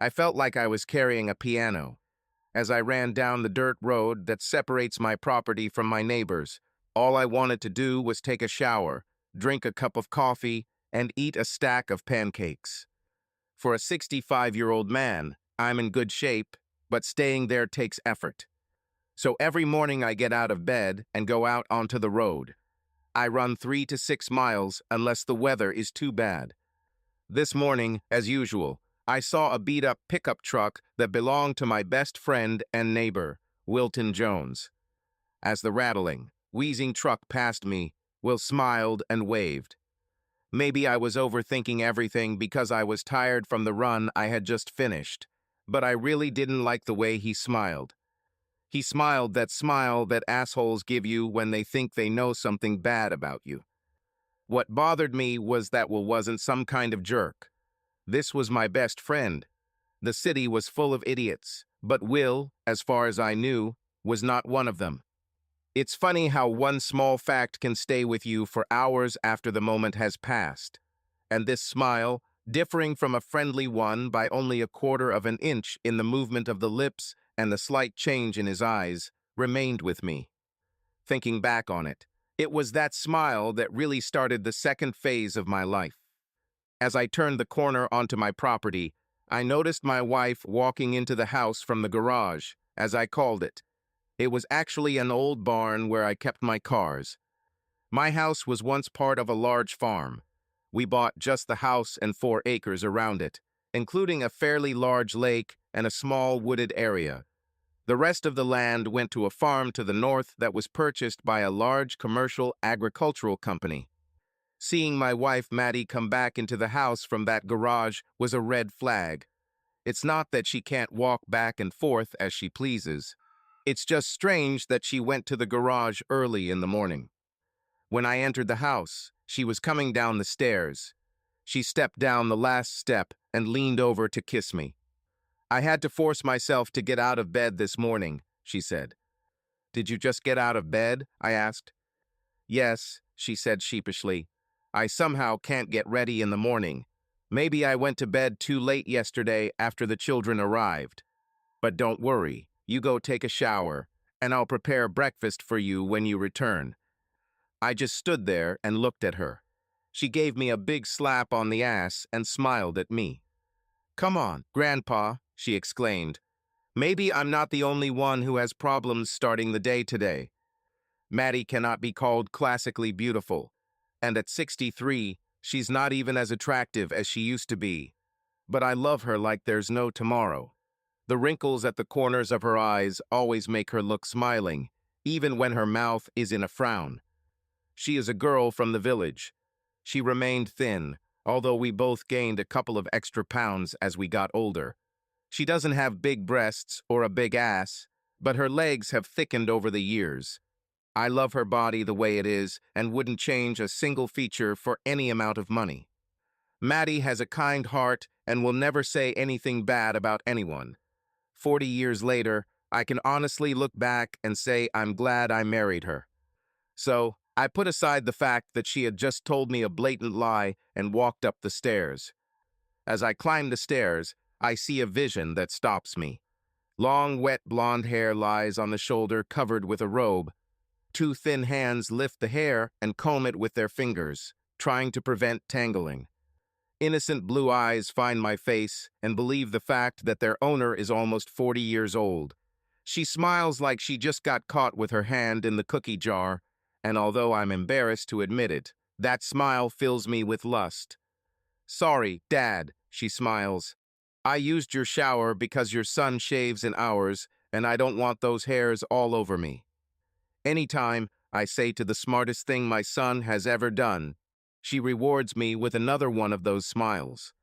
I felt like I was carrying a piano. As I ran down the dirt road that separates my property from my neighbors, all I wanted to do was take a shower, drink a cup of coffee, and eat a stack of pancakes. For a 65-year-old man, I'm in good shape, but staying there takes effort. So every morning I get out of bed and go out onto the road. I run 3 to 6 miles unless the weather is too bad. This morning, as usual, I saw a beat-up pickup truck that belonged to my best friend and neighbor, Wilton Jones. As the rattling, wheezing truck passed me, Will smiled and waved. Maybe I was overthinking everything because I was tired from the run I had just finished, but I really didn't like the way he smiled. He smiled that smile that assholes give you when they think they know something bad about you. What bothered me was that Will wasn't some kind of jerk. This was my best friend. The city was full of idiots, but Will, as far as I knew, was not one of them. It's funny how one small fact can stay with you for hours after the moment has passed. And this smile, differing from a friendly one by only a quarter of an inch in the movement of the lips and the slight change in his eyes, remained with me. Thinking back on it, it was that smile that really started the second phase of my life. As I turned the corner onto my property, I noticed my wife walking into the house from the garage, as I called it. It was actually an old barn where I kept my cars. My house was once part of a large farm. We bought just the house and 4 acres around it, including a fairly large lake and a small wooded area. The rest of the land went to a farm to the north that was purchased by a large commercial agricultural company. Seeing my wife Maddie come back into the house from that garage was a red flag. It's not that she can't walk back and forth as she pleases. It's just strange that she went to the garage early in the morning. When I entered the house, she was coming down the stairs. She stepped down the last step and leaned over to kiss me. "I had to force myself to get out of bed this morning," she said. "Did you just get out of bed?" I asked. "Yes," she said sheepishly. "I somehow can't get ready in the morning. Maybe I went to bed too late yesterday after the children arrived. But don't worry. You go take a shower, and I'll prepare breakfast for you when you return." I just stood there and looked at her. She gave me a big slap on the ass and smiled at me. "Come on, Grandpa," she exclaimed. "Maybe I'm not the only one who has problems starting the day today. Maddie cannot be called classically beautiful, and at 63, she's not even as attractive as she used to be. But I love her like there's no tomorrow. The wrinkles at the corners of her eyes always make her look smiling, even when her mouth is in a frown. She is a girl from the village. She remained thin, although we both gained a couple of extra pounds as we got older. She doesn't have big breasts or a big ass, but her legs have thickened over the years. I love her body the way it is and wouldn't change a single feature for any amount of money. Maddie has a kind heart and will never say anything bad about anyone. 40 years later, I can honestly look back and say I'm glad I married her. So, I put aside the fact that she had just told me a blatant lie and walked up the stairs. As I climb the stairs, I see a vision that stops me. Long, wet blonde hair lies on the shoulder covered with a robe. 2 thin hands lift the hair and comb it with their fingers, trying to prevent tangling. Innocent blue eyes find my face and believe the fact that their owner is almost 40 years old. She smiles like she just got caught with her hand in the cookie jar, and although I'm embarrassed to admit it, that smile fills me with lust. "Sorry, Dad," she smiles. "I used your shower because your son shaves in ours, and I don't want those hairs all over me." Anytime I say to the smartest thing my son has ever done, she rewards me with another one of those smiles.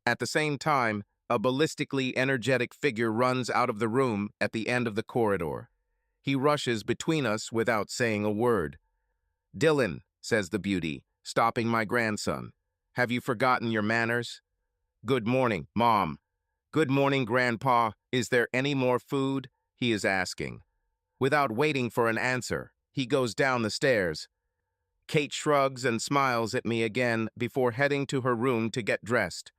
At the same time, a ballistically energetic figure runs out of the room at the end of the corridor. He rushes between us without saying a word. "Dylan," says the beauty, stopping my grandson, "have you forgotten your manners?" "Good morning, Mom." "Good morning, Grandpa. Is there any more food?" he is asking. Without waiting for an answer, he goes down the stairs. Kate shrugs and smiles at me again before heading to her room to get dressed.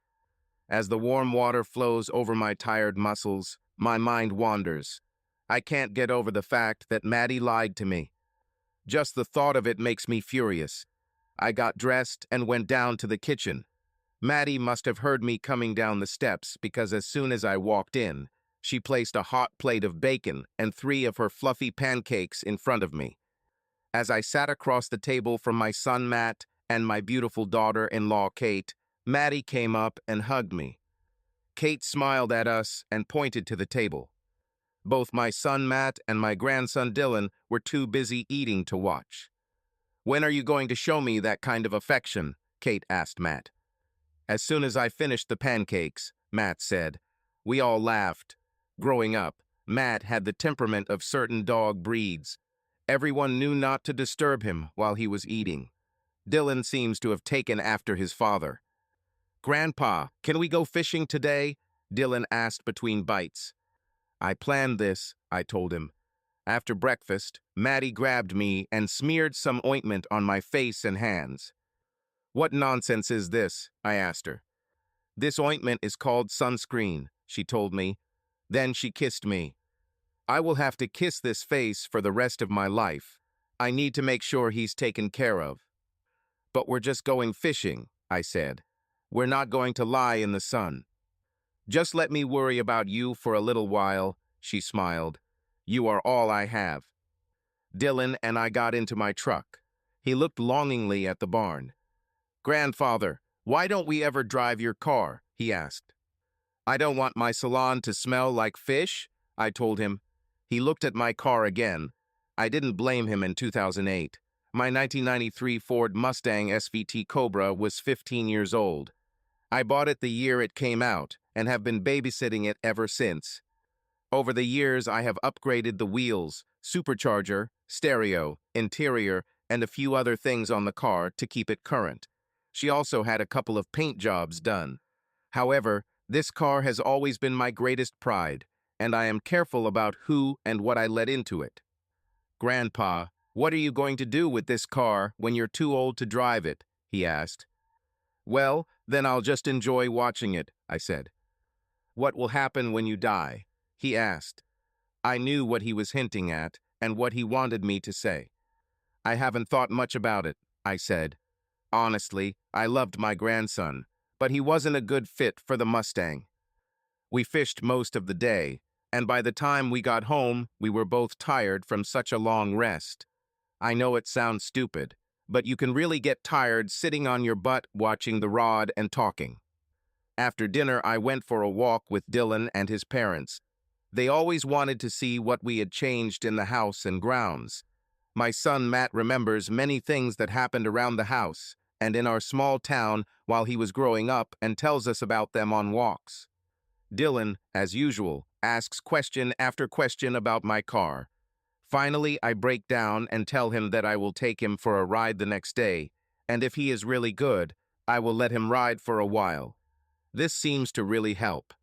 As the warm water flows over my tired muscles, my mind wanders. I can't get over the fact that Maddie lied to me. Just the thought of it makes me furious. I got dressed and went down to the kitchen. Maddie must have heard me coming down the steps because as soon as I walked in, she placed a hot plate of bacon and 3 of her fluffy pancakes in front of me. As I sat across the table from my son Matt and my beautiful daughter-in-law Kate, Maddie came up and hugged me. Kate smiled at us and pointed to the table. Both my son Matt and my grandson Dylan were too busy eating to watch. "When are you going to show me that kind of affection?" Kate asked Matt. "As soon as I finish the pancakes," Matt said. We all laughed. Growing up, Matt had the temperament of certain dog breeds. Everyone knew not to disturb him while he was eating. Dylan seems to have taken after his father. "Grandpa, can we go fishing today?" Dylan asked between bites. "I planned this," I told him. After breakfast, Maddie grabbed me and smeared some ointment on my face and hands. "What nonsense is this?" I asked her. "This ointment is called sunscreen," she told me. Then she kissed me. "I will have to kiss this face for the rest of my life. I need to make sure he's taken care of." "But we're just going fishing," I said. "We're not going to lie in the sun." "Just let me worry about you for a little while," she smiled. "You are all I have." Dylan and I got into my truck. He looked longingly at the barn. "Grandfather, why don't we ever drive your car?" he asked. "I don't want my salon to smell like fish," I told him. He looked at my car again. I didn't blame him in 2008. My 1993 Ford Mustang SVT Cobra was 15 years old. I bought it the year it came out and have been babysitting it ever since. Over the years, I have upgraded the wheels, supercharger, stereo, interior, and a few other things on the car to keep it current. She also had a couple of paint jobs done. However, this car has always been my greatest pride, and I am careful about who and what I let into it. "Grandpa, what are you going to do with this car when you're too old to drive it?" he asked. "Well, then I'll just enjoy watching it," I said. "What will happen when you die?" he asked. I knew what he was hinting at and what he wanted me to say. "I haven't thought much about it," I said. Honestly, I loved my grandson, but he wasn't a good fit for the Mustang. We fished most of the day, and by the time we got home, we were both tired from such a long rest. I know it sounds stupid, but you can really get tired sitting on your butt watching the rod and talking. After dinner, I went for a walk with Dylan and his parents. They always wanted to see what we had changed in the house and grounds. My son Matt remembers many things that happened around the house and in our small town while he was growing up and tells us about them on walks. Dylan, as usual, asks question after question about my car. Finally, I break down and tell him that I will take him for a ride the next day, and if he is really good, I will let him ride for a while. This seems to really help.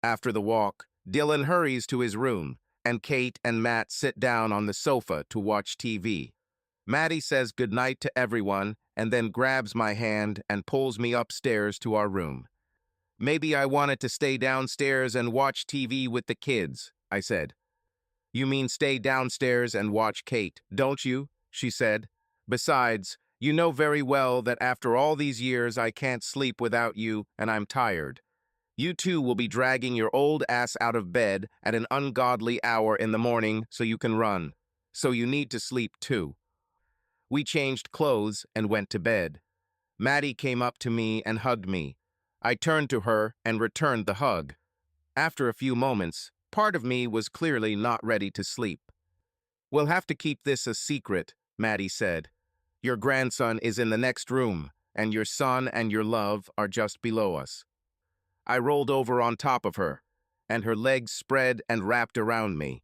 After the walk, Dylan hurries to his room, and Kate and Matt sit down on the sofa to watch TV. Maddie says goodnight to everyone and then grabs my hand and pulls me upstairs to our room. "Maybe I wanted to stay downstairs and watch TV with the kids," I said. "You mean stay downstairs and watch Kate, don't you?" she said. "Besides, you know very well that after all these years I can't sleep without you and I'm tired. You too will be dragging your old ass out of bed at an ungodly hour in the morning so you can run. So you need to sleep too." We changed clothes and went to bed. Maddie came up to me and hugged me. I turned to her and returned the hug. After a few moments, part of me was clearly not ready to sleep. "We'll have to keep this a secret," Maddie said. "Your grandson is in the next room, and your son and your love are just below us." I rolled over on top of her, and her legs spread and wrapped around me.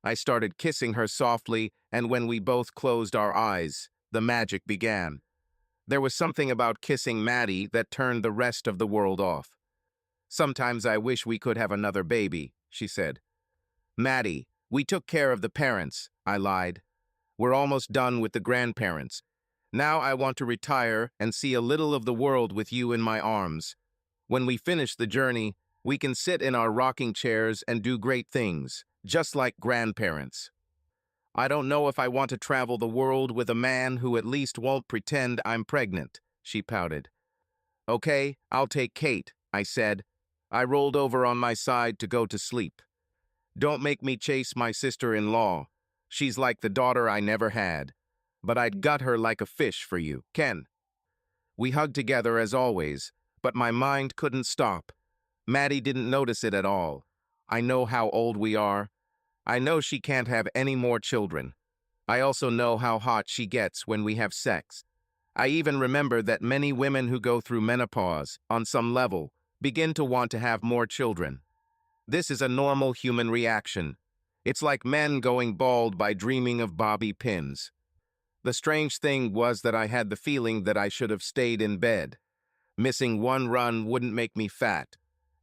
I started kissing her softly, and when we both closed our eyes, the magic began. There was something about kissing Maddie that turned the rest of the world off. "Sometimes I wish we could have another baby," she said. "Maddie, we took care of the parents," I lied. "We're almost done with the grandparents. Now I want to retire and see a little of the world with you in my arms." When we finish the journey, we can sit in our rocking chairs and do great things, just like grandparents. I don't know if I want to travel the world with a man who at least won't pretend I'm pregnant, she pouted. Okay, I'll take Kate, I said. I rolled over on my side to go to sleep. Don't make me chase my sister-in-law. She's like the daughter I never had. But I'd gut her like a fish for you, Ken. We hugged together as always, but my mind couldn't stop. Maddie didn't notice it at all. I know how old we are. I know she can't have any more children. I also know how hot she gets when we have sex. I even remember that many women who go through menopause, on some level, begin to want to have more children. This is a normal human reaction. It's like men going bald by dreaming of bobby pins. The strange thing was that I had the feeling that I should have stayed in bed. Missing one run wouldn't make me fat.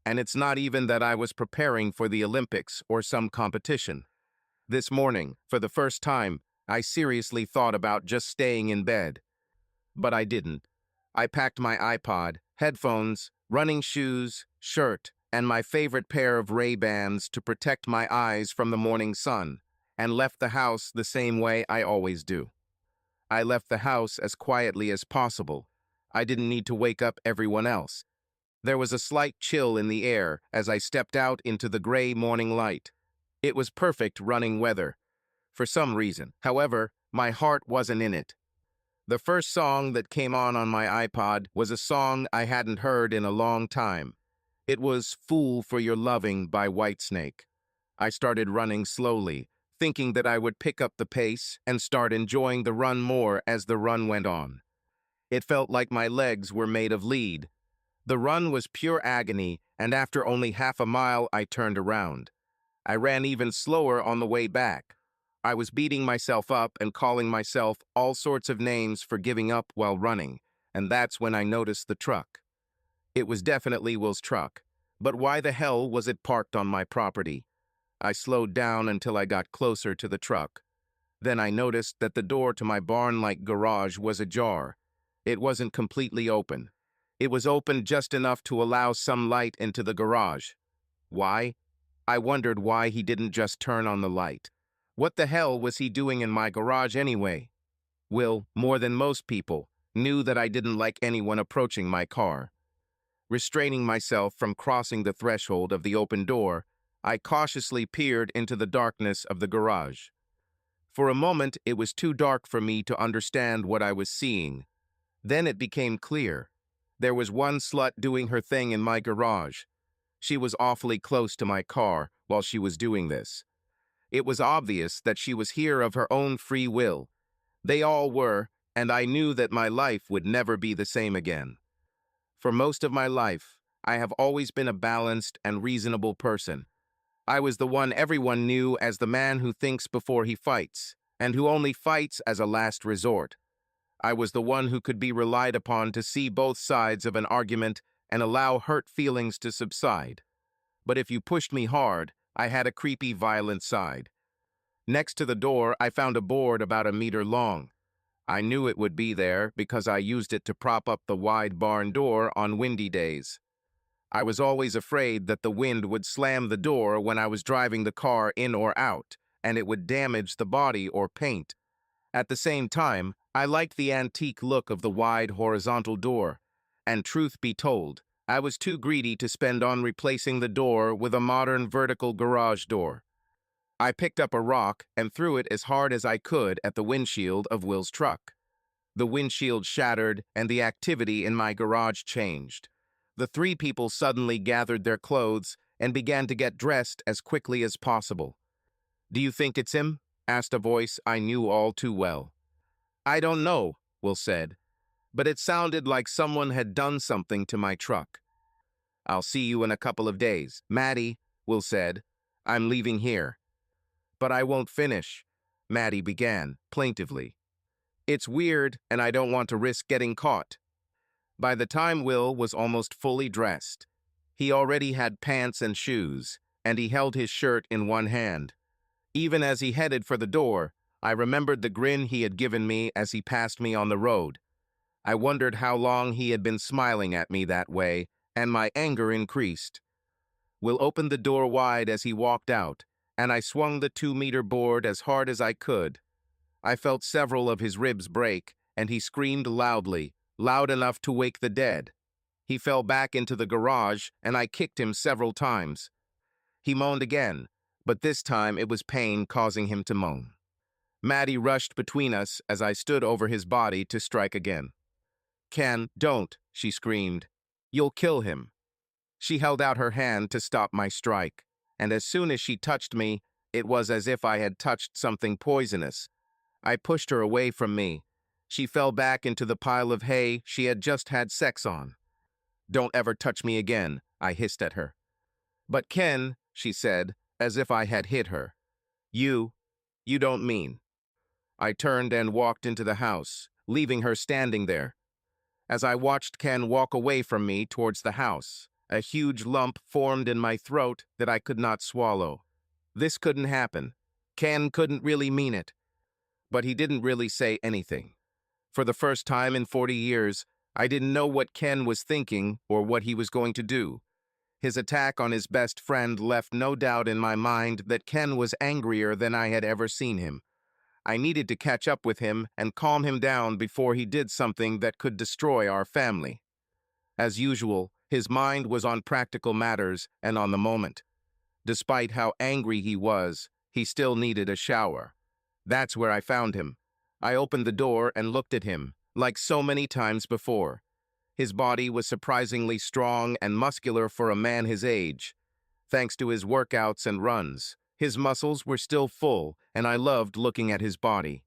And it's not even that I was preparing for the Olympics or some competition. This morning, for the first time, I seriously thought about just staying in bed. But I didn't. I packed my iPod, headphones, running shoes, shirt, and my favorite pair of Ray-Bans to protect my eyes from the morning sun, and left the house the same way I always do. I left the house as quietly as possible. I didn't need to wake up everyone else. There was a slight chill in the air as I stepped out into the gray morning light. It was perfect running weather. For some reason, however, my heart wasn't in it. The first song that came on my iPod was a song I hadn't heard in a long time. It was Fool for Your Loving by Whitesnake. I started running slowly, thinking that I would pick up the pace and start enjoying the run more as the run went on. It felt like my legs were made of lead. The run was pure agony, and after only half a mile, I turned around. I ran even slower on the way back. I was beating myself up and calling myself all sorts of names for giving up while running, and that's when I noticed the truck. It was definitely Will's truck, but why the hell was it parked on my property? I slowed down until I got closer to the truck. Then I noticed that the door to my barn-like garage was ajar. It wasn't completely open. It was open just enough to allow some light into the garage. Why? I wondered why he didn't just turn on the light. What the hell was he doing in my garage anyway? Will, more than most people, knew that I didn't like anyone approaching my car. Restraining myself from crossing the threshold of the open door, I cautiously peered into the darkness of the garage. For a moment, it was too dark for me to understand what I was seeing. Then it became clear. There was one slut doing her thing in my garage. She was awfully close to my car while she was doing this. It was obvious that she was here of her own free will. They all were, and I knew that my life would never be the same again. For most of my life, I have always been a balanced and reasonable person. I was the one everyone knew as the man who thinks before he fights, and who only fights as a last resort. I was the one who could be relied upon to see both sides of an argument and allow hurt feelings to subside. But if you pushed me hard, I had a creepy, violent side. Next to the door, I found a board about 1 meter long. I knew it would be there because I used it to prop up the wide barn door on windy days. I was always afraid that the wind would slam the door when I was driving the car in or out, and it would damage the body or paint. At the same time, I liked the antique look of the wide horizontal door, and truth be told, I was too greedy to spend on replacing the door with a modern vertical garage door. I picked up a rock and threw it as hard as I could at the windshield of Will's truck. The windshield shattered and the activity in my garage changed. The 3 people suddenly gathered their clothes and began to get dressed as quickly as possible. "Do you think it's him?" asked a voice I knew all too well. "I don't know," Will said, "but it sounded like someone had done something to my truck." "I'll see you in a couple of days." "Maddie," Will said, "I'm leaving here." "But I won't finish," Maddie began, plaintively. "It's weird, and I don't want to risk getting caught." By the time Will was almost fully dressed, he already had pants and shoes, and he held his shirt in one hand. Even as he headed for the door, I remembered the grin he had given me as he passed me on the road. I wondered how long he had been smiling at me that way, and my anger increased. Will opened the door wide as he walked out, and I swung the 2-meter board as hard as I could. I felt several of his ribs break, and he screamed loudly, loud enough to wake the dead. He fell back into the garage, and I kicked him several times. He moaned again, but this time it was pain causing him to moan. Maddie rushed between us as I stood over his body to strike again. "Ken, don't," she screamed. "You'll kill him." She held out her hand to stop my strike, and as soon as she touched me, it was as if I had touched something poisonous. I pushed her away from me. She fell back into the pile of hay she had just had sex on. "Don't ever touch me again," I hissed at her. "But Ken," she said, as if I had hit her. You don't mean." I turned and walked into the house, leaving her standing there. As I watched Ken walk away from me towards the house, a huge lump formed in my throat that I could not swallow. This couldn't happen. Ken couldn't really mean it. But he didn't really say anything. For the first time in 40 years, I didn't know what Ken was thinking or what he was going to do. His attack on his best friend left no doubt in my mind that Ken was angrier than I had ever seen him. I needed to catch up with him and calm him down before he did something that could destroy our family. As usual, his mind was on practical matters and on the moment. Despite how angry he was, he still needed a shower. That's where I found him. I opened the door and looked at him, like so many times before. His body was surprisingly strong and muscular for a man his age. Thanks to his workouts and runs, his muscles were still full, and I loved looking at his body.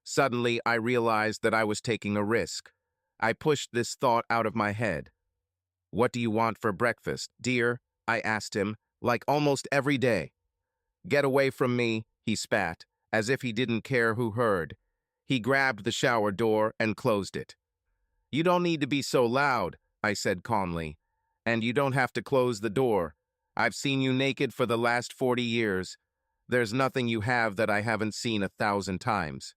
Suddenly, I realized that I was taking a risk. I pushed this thought out of my head. "What do you want for breakfast, dear?" I asked him, like almost every day. "Get away from me," he spat, as if he didn't care who heard. He grabbed the shower door and closed it. "You don't need to be so loud," I said calmly. "And you don't have to close the door. I've seen you naked for the last 40 years. There's nothing you have that I haven't seen 1,000 times."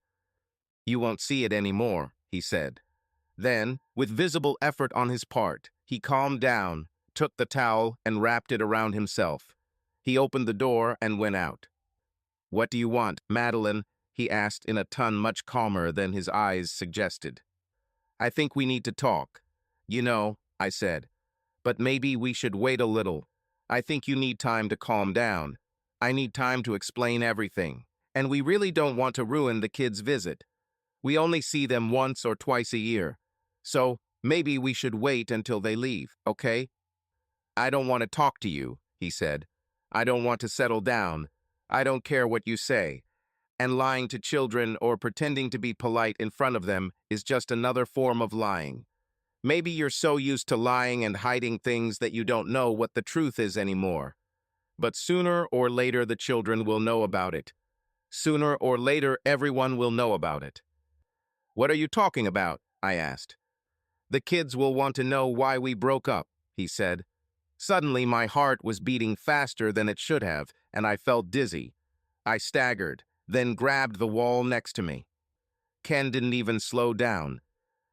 "You won't see it anymore," he said. Then, with visible effort on his part, he calmed down, took the towel, and wrapped it around himself. He opened the door and went out. "What do you want, Madeline?" he asked in a tone much calmer than his eyes suggested. "I think we need to talk." "You know," I said, "but maybe we should wait a little. I think you need time to calm down. I need time to explain everything. And we really don't want to ruin the kids' visit. We only see them once or twice a year. So maybe we should wait until they leave, okay?" "I don't want to talk to you," he said. "I don't want to settle down. I don't care what you say. And lying to children or pretending to be polite in front of them is just another form of lying. Maybe you're so used to lying and hiding things that you don't know what the truth is anymore. But sooner or later the children will know about it. Sooner or later everyone will know about it." "What are you talking about?" I asked. "The kids will want to know why we broke up," he said. Suddenly my heart was beating faster than it should have, and I felt dizzy. I staggered, then grabbed the wall next to me. Ken didn't even slow down.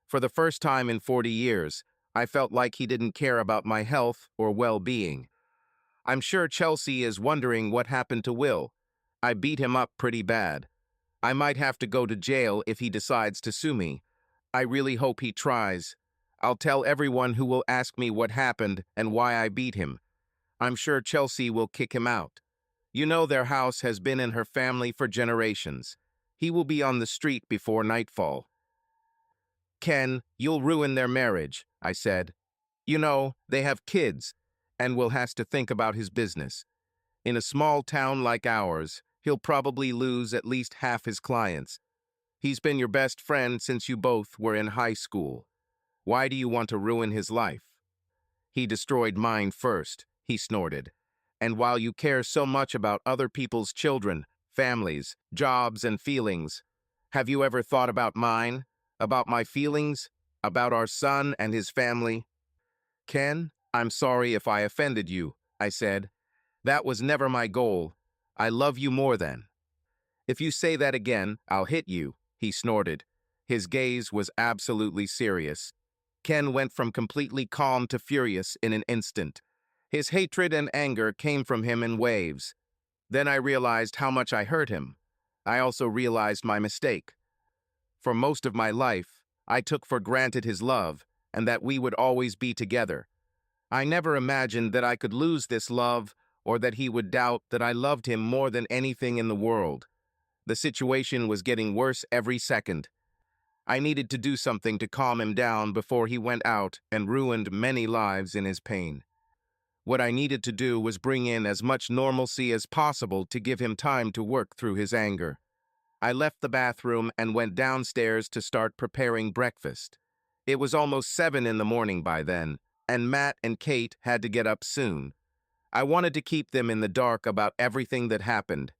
For the first time in 40 years, I felt like he didn't care about my health or well-being. "I'm sure Chelsea is wondering what happened to Will. I beat him up pretty bad. I might have to go to jail if he decides to sue me. I really hope he tries. I'll tell everyone who will ask me what happened and why I beat him. I'm sure Chelsea will kick him out. You know their house has been in her family for generations. He will be on the street before nightfall." "Ken, you'll ruin their marriage," I said. "You know, they have kids, and Will has to think about his business. In a small town like ours, he'll probably lose at least half his clients. He's been your best friend since you both were in high school. Why do you want to ruin his life?" "He destroyed mine first," he snorted. "And while you care so much about other people's children, families, jobs, and feelings, have you ever thought about mine? About my feelings? About our son and his family?" "Ken, I'm sorry if I offended you," I said. "That was never my goal. I love you more than." "If you say that again, I'll hit you," he snorted. His gaze was absolutely serious. Ken went from completely calm to furious in an instant. His hatred and anger came from him in waves. Then I realized how much I hurt him. I also realized my mistake. For most of my life, I took for granted his love and that we would always be together. I never imagined that I could lose this love or that he would doubt that I loved him more than anything in the world. The situation was getting worse every second. I needed to do something to calm him down before he went out and ruined many lives in his pain. What I needed to do was bring in as much normalcy as possible to give him time to work through his anger. I left the bathroom and went downstairs to start preparing breakfast. It was almost 7 in the morning by then, and Matt and Kate had to get up soon. I wanted to keep them in the dark about everything that happened.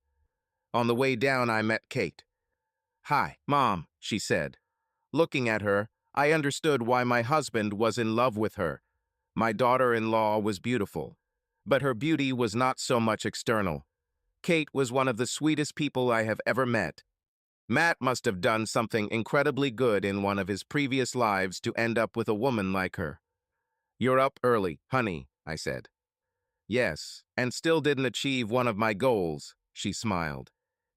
On the way down, I met Kate. "Hi, Mom," she said. Looking at her, I understood why my husband was in love with her. My daughter-in-law was beautiful, but her beauty was not so much external. Kate was one of the sweetest people I have ever met. Matt must have done something incredibly good in one of his previous lives to end up with a woman like her. "You're up early, honey," I said. "Yes, and still didn't achieve one of my goals," she smiled.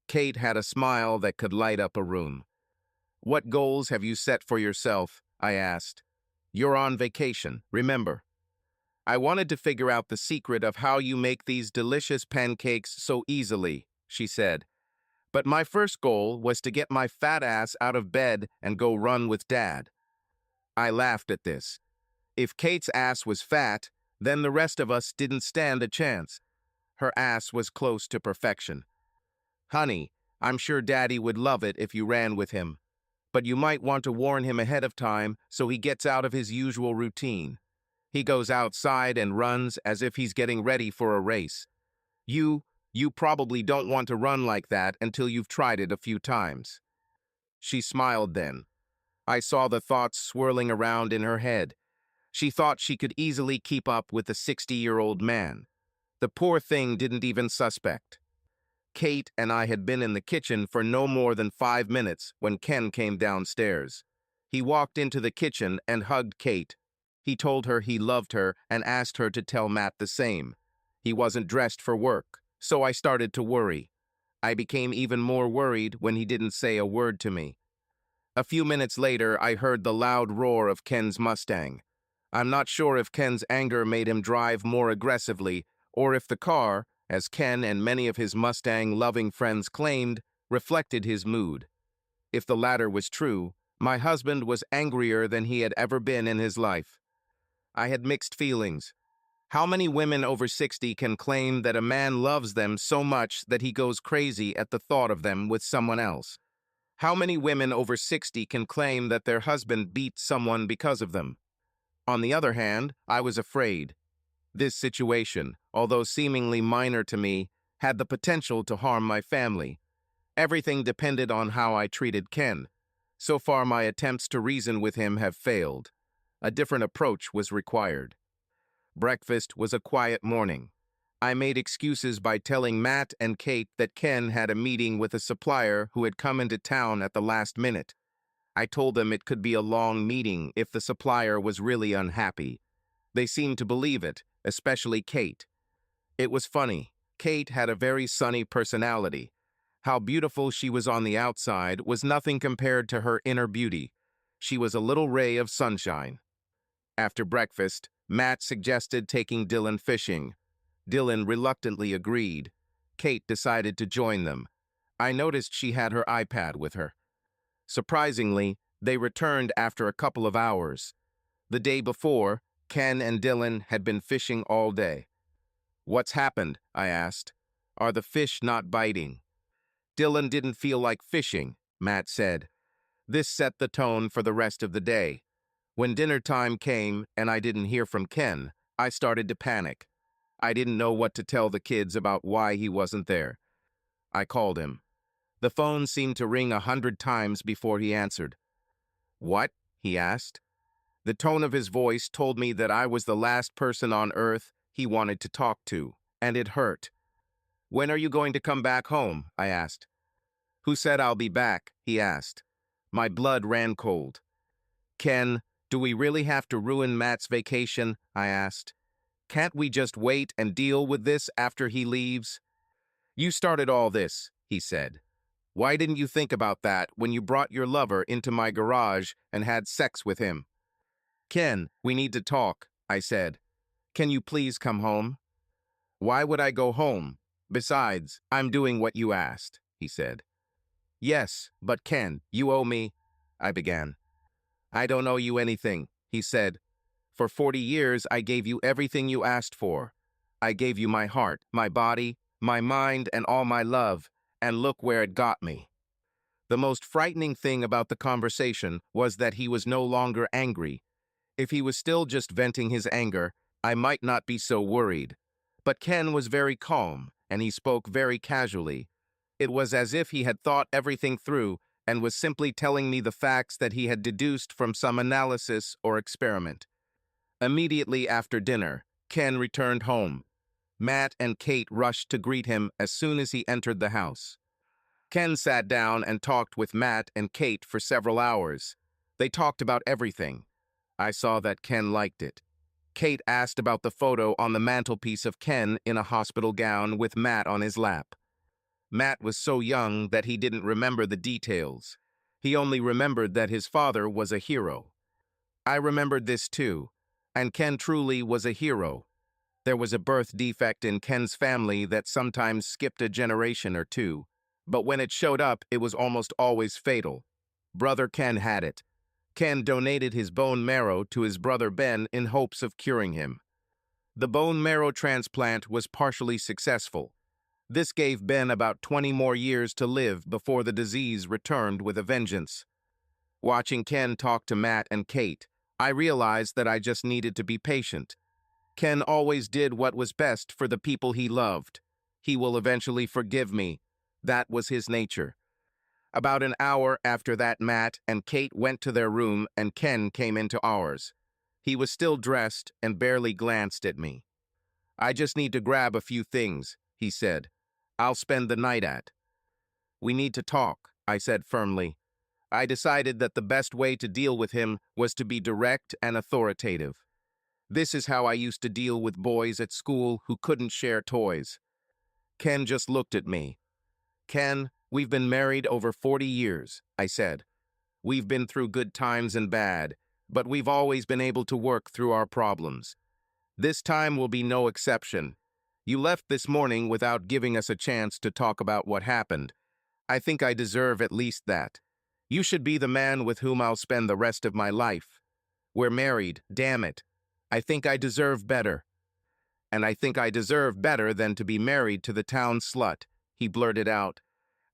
Kate had a smile that could light up a room. "What goals have you set for yourself?" I asked. "You're on vacation, remember." "I wanted to figure out the secret of how you make these delicious pancakes so easily," she said. "But my first goal was to get my fat ass out of bed and go run with Dad." I laughed at this. If Kate's ass was fat, then the rest of us didn't stand a chance. Her ass was close to perfection. "Honey, I'm sure Daddy would love it if you ran with him. But you might want to warn him ahead of time so he gets out of his usual routine. He goes outside and runs as if he's getting ready for a race. You probably don't want to run like that until you've tried it a few times." She smiled then. I saw the thoughts swirling around in her head. She thought she could easily keep up with the 60-year-old man. The poor thing didn't even suspect. Kate and I had been in the kitchen for no more than 5 minutes when Ken came downstairs. He walked into the kitchen and hugged Kate. He told her he loved her and asked her to tell Matt the same. He wasn't dressed for work, so I started to worry. I became even more worried when he didn't say a word to me. A few minutes later, I heard the loud roar of Ken's Mustang. I'm not sure if Ken's anger made him drive more aggressively, or if the car, as Ken and many of his Mustang-loving friends claimed, reflected his mood. If the latter was true, my husband was angrier than he had ever been in his life. I had mixed feelings. How many women over 60 can claim that a man loves them so much that he goes crazy at the thought of them with someone else? How many women over 60 can claim that their husband beat someone because of them? On the other hand, I was afraid. This situation, although seemingly minor to me, had the potential to harm my family. Everything depended on how I treated Ken. So far, my attempts to reason with him have failed. A different approach was required. Breakfast was a quiet morning. I made excuses by telling Matt and Kate that Ken had a meeting with a supplier who had come into town at the last minute. I told them it could be a long meeting if the supplier was really unhappy. They seemed to believe it, especially Kate. It was funny. Kate had a very sunny personality. How beautiful she was on the outside was nothing compared to her inner beauty. She was a little ray of sunshine. After breakfast, Matt suggested taking Dylan fishing. Dylan reluctantly agreed. Kate decided to join them. I noticed she had her iPad with her. Surprisingly, they returned after a couple of hours. The day before, Ken and Dylan had been fishing all day. "What's happened?" I asked. "Are the fish not biting?" "Dylan didn't feel like fishing," Matt said. This set the tone for the rest of the day. When dinner time came and I didn't hear from Ken, I started to panic. I didn't know what to tell the kids about why he wasn't there. I called him. The phone seemed to ring 100 times before he answered. "What?" he asked. The tone of his voice told me that I was the last person on earth he wanted to talk to, and it hurt. "When are you going to come back home?" I asked. "Who said I'll be back?" he asked. My blood ran cold. "Ken, Do we really have to ruin Matt's vacation? I asked. Can't we just wait and deal with this after he leaves? You started all this, he said. Why didn't you think about that when you brought your lover into my garage and had sex with him? Ken, we need to talk, I said. Can you please come home? Why would I go home? Besides, I'm doing what you asked, he said. Yes, but Ken, you owe me, I began. I don't owe you anything, he said. For 40 years, I gave you everything you asked for. I gave you my heart, my body, my mind, and all my love, and look where it got me. The most frightening thing about the conversation was that he was no longer angry. If he was still just venting his anger, I might not be so worried. But Ken was very calm, and he spoke very casually. It was as if he had thought everything through and was simply telling me the facts that he had deduced from some analysis or experiment. Immediately after dinner, Ken returned home. Matt and Kate rushed to greet him as soon as he entered the house. Ken sat down and talked with Matt and Kate for several hours. They talked about everything. I saw that Ken liked it. Kate asked about the photo on the mantelpiece of Ken in a hospital gown with Matt on his lap. Matt was so young that he didn't remember the details. He only remembered that his father was a hero. I remembered this too, and Ken truly was a hero. There was a birth defect in Ken's family that sometimes skipped a generation or two, but when it showed up, it was almost always fatal. Brother Ken had it. Ken donated his bone marrow to his brother Ben in hopes of curing him. The bone marrow transplant was partially successful. This gave Ben about 20 more years to live before the disease returned with a vengeance. Watching Ken talk to Matt and Kate, I realized that I just needed to be patient. Ken always did what was best for the people he loved. He will eventually forgive me. That was his nature. About an hour after that, Matt and Kate went to their room and Ken came into ours. He was still dressed and barely glanced at me. I just need to grab a few things, he said. I'll spend the night at. We need to talk, I said firmly. I decided that the best way to deal with him was to be direct and authoritative. This is how I used to deal with boys at school who couldn't share toys. Ken just looked at me. Ken, we've been married over 40 years, I said. We've been through good times and bad, but we've always been able to work through our problems. This time will be no exception. You left this morning without giving us a chance to talk about what happened. I think I deserve at least that. You should be the man with whom I'll spend the rest of my life. We're married, damn it. I think I deserve better. And I think I deserve better than to be married to the town slut, he blurted out.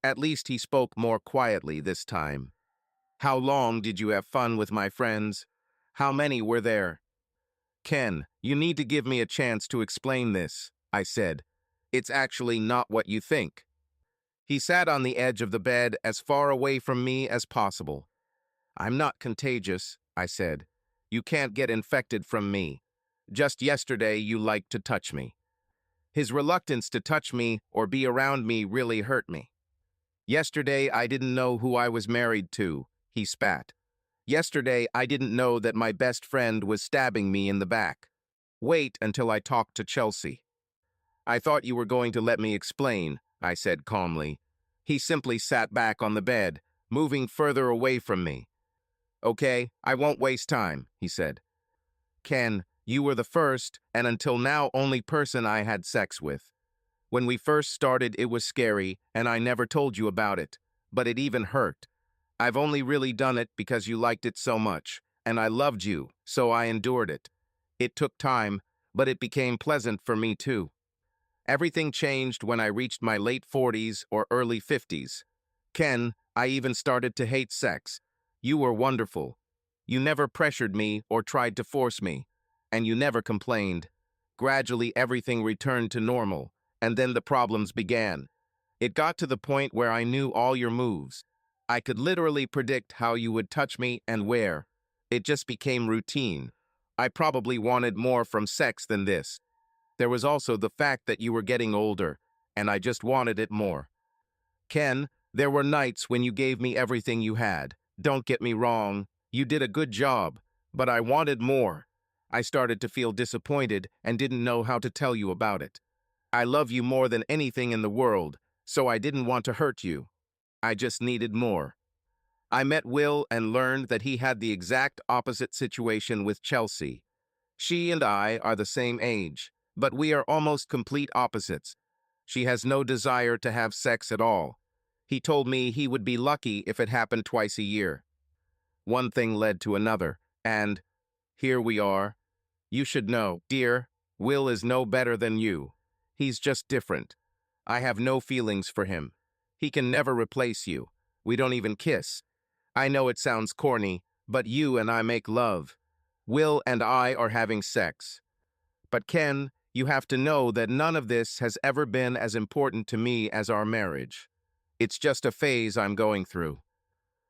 At least he spoke more quietly this time. How long did you have fun with my friends? How many were there? Ken, you need to give me a chance to explain this, I said. It's actually not what you think. He sat on the edge of the bed as far away from me as possible. I'm not contagious, I said. You can't get infected from me. Just yesterday you liked to touch me. His reluctance to touch me or be around me really hurt me. Yesterday I didn't know who I was married to, he spat. Yesterday I didn't know that my best friend was stabbing me in the back. Wait until I talk to Chelsea. I thought you were going to let me explain, I said calmly. He simply sat back on the bed, moving further away from me. Okay, I won't waste time, he said. Ken, you were the first, and until now only person I had sex with. When we first started, it was scary, and I never told you about it, but it even hurt. I've only really done it because you liked it so much, and I loved you, so I endured it. It took time, but it became pleasant for me too. Everything changed when I reached my late 40s or early 50s. Ken, I even started to hate sex. You were wonderful. You never pressured me or tried to force me, and you never complained. Gradually, everything returned to normal, and then the problems began. It got to the point where I knew all your moves. I could literally predict how you would touch me and where. It just became routine. I probably wanted more from sex than this. There was also the fact that you were getting older, and I just wanted it more. Ken, there were nights when you gave me everything you had. Don't get me wrong, you did a good job, But I wanted more. I started to feel disappointed and didn't know how to tell you about it. I love you more than anything in the world, so I didn't want to hurt you. I just needed more. I met Will and learned that he had the exact opposite situation with Chelsea. She and I are the same age, but we are almost complete opposites. She has no desire to have sex at all. He told me he would be lucky if it happened twice a year. One thing led to another, and here we are. You should know, dear, Will is no better than you. He's just different. I have no feelings for him. He can never replace you. We don't even kiss. I know it sounds corny, but you and I make love. Will and I are having sex. But Ken, you have to know that none of this has ever been as important to me as our marriage. It's just a phase I'm going through.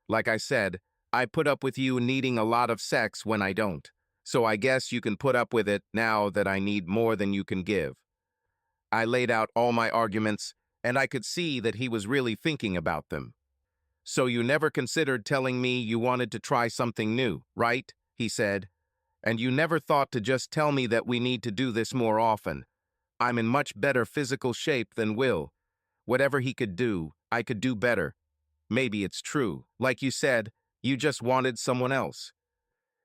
Like I said, I put up with you needing a lot of sex when I don't. So I guess you can put up with it now that I need more than you can give. I laid out all my arguments, and I could see that he was really thinking about them. So you never considered telling me you wanted to try something new, right? He said. And you never thought to just tell me that we need to do this more often. I'm in much better physical shape than Will. Whatever he could do, I could do better. Maybe it's true. Like you said, you just wanted someone else.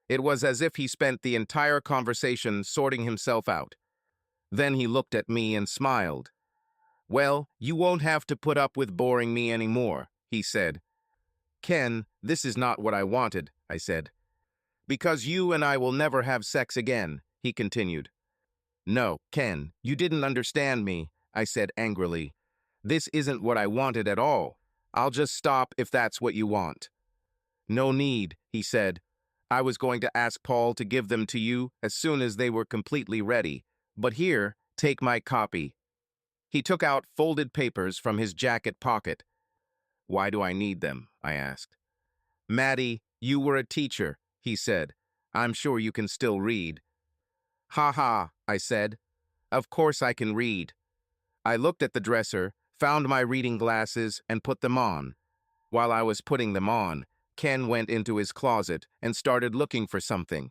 It was as if he spent the entire conversation sorting himself out. Then he looked at me and smiled. Well, you won't have to put up with boring me anymore, he said. Ken, this is not what I wanted, I said. Because you and I will never have sex again, he continued. No, Ken, you didn't understand me, I said angrily. This isn't what I wanted at all. I'll just stop if that's what you want. No need, he said. I was going to ask Paul to give them to you as soon as they were completely ready. But here, take my copy. He took out folded papers from his jacket pocket. Why do I need them? I asked. Maddie, you were a teacher, he said. I'm sure you can still read. Ha ha, I said. Of course I can read. I looked at the dresser, found my reading glasses, and put them on. While I was putting them on, Ken went into his closet and started looking for something.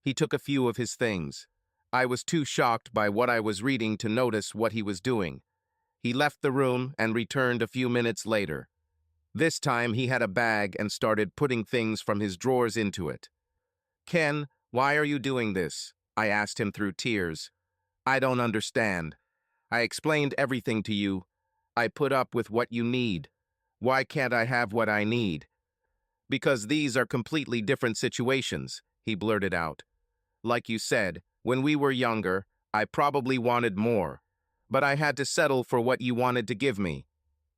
He took a few of his things. I was too shocked by what I was reading to notice what he was doing. He left the room and returned a few minutes later. This time he had a bag and started putting things from his drawers into it. Ken, why are you doing this? I asked him through tears. I don't understand. I explained everything to you. I put up with what you need. Why can't I have what I need? Because these are completely different situations, he blurted out. Like you said, when we were younger, I probably wanted more. But I had to settle for what you wanted to give me.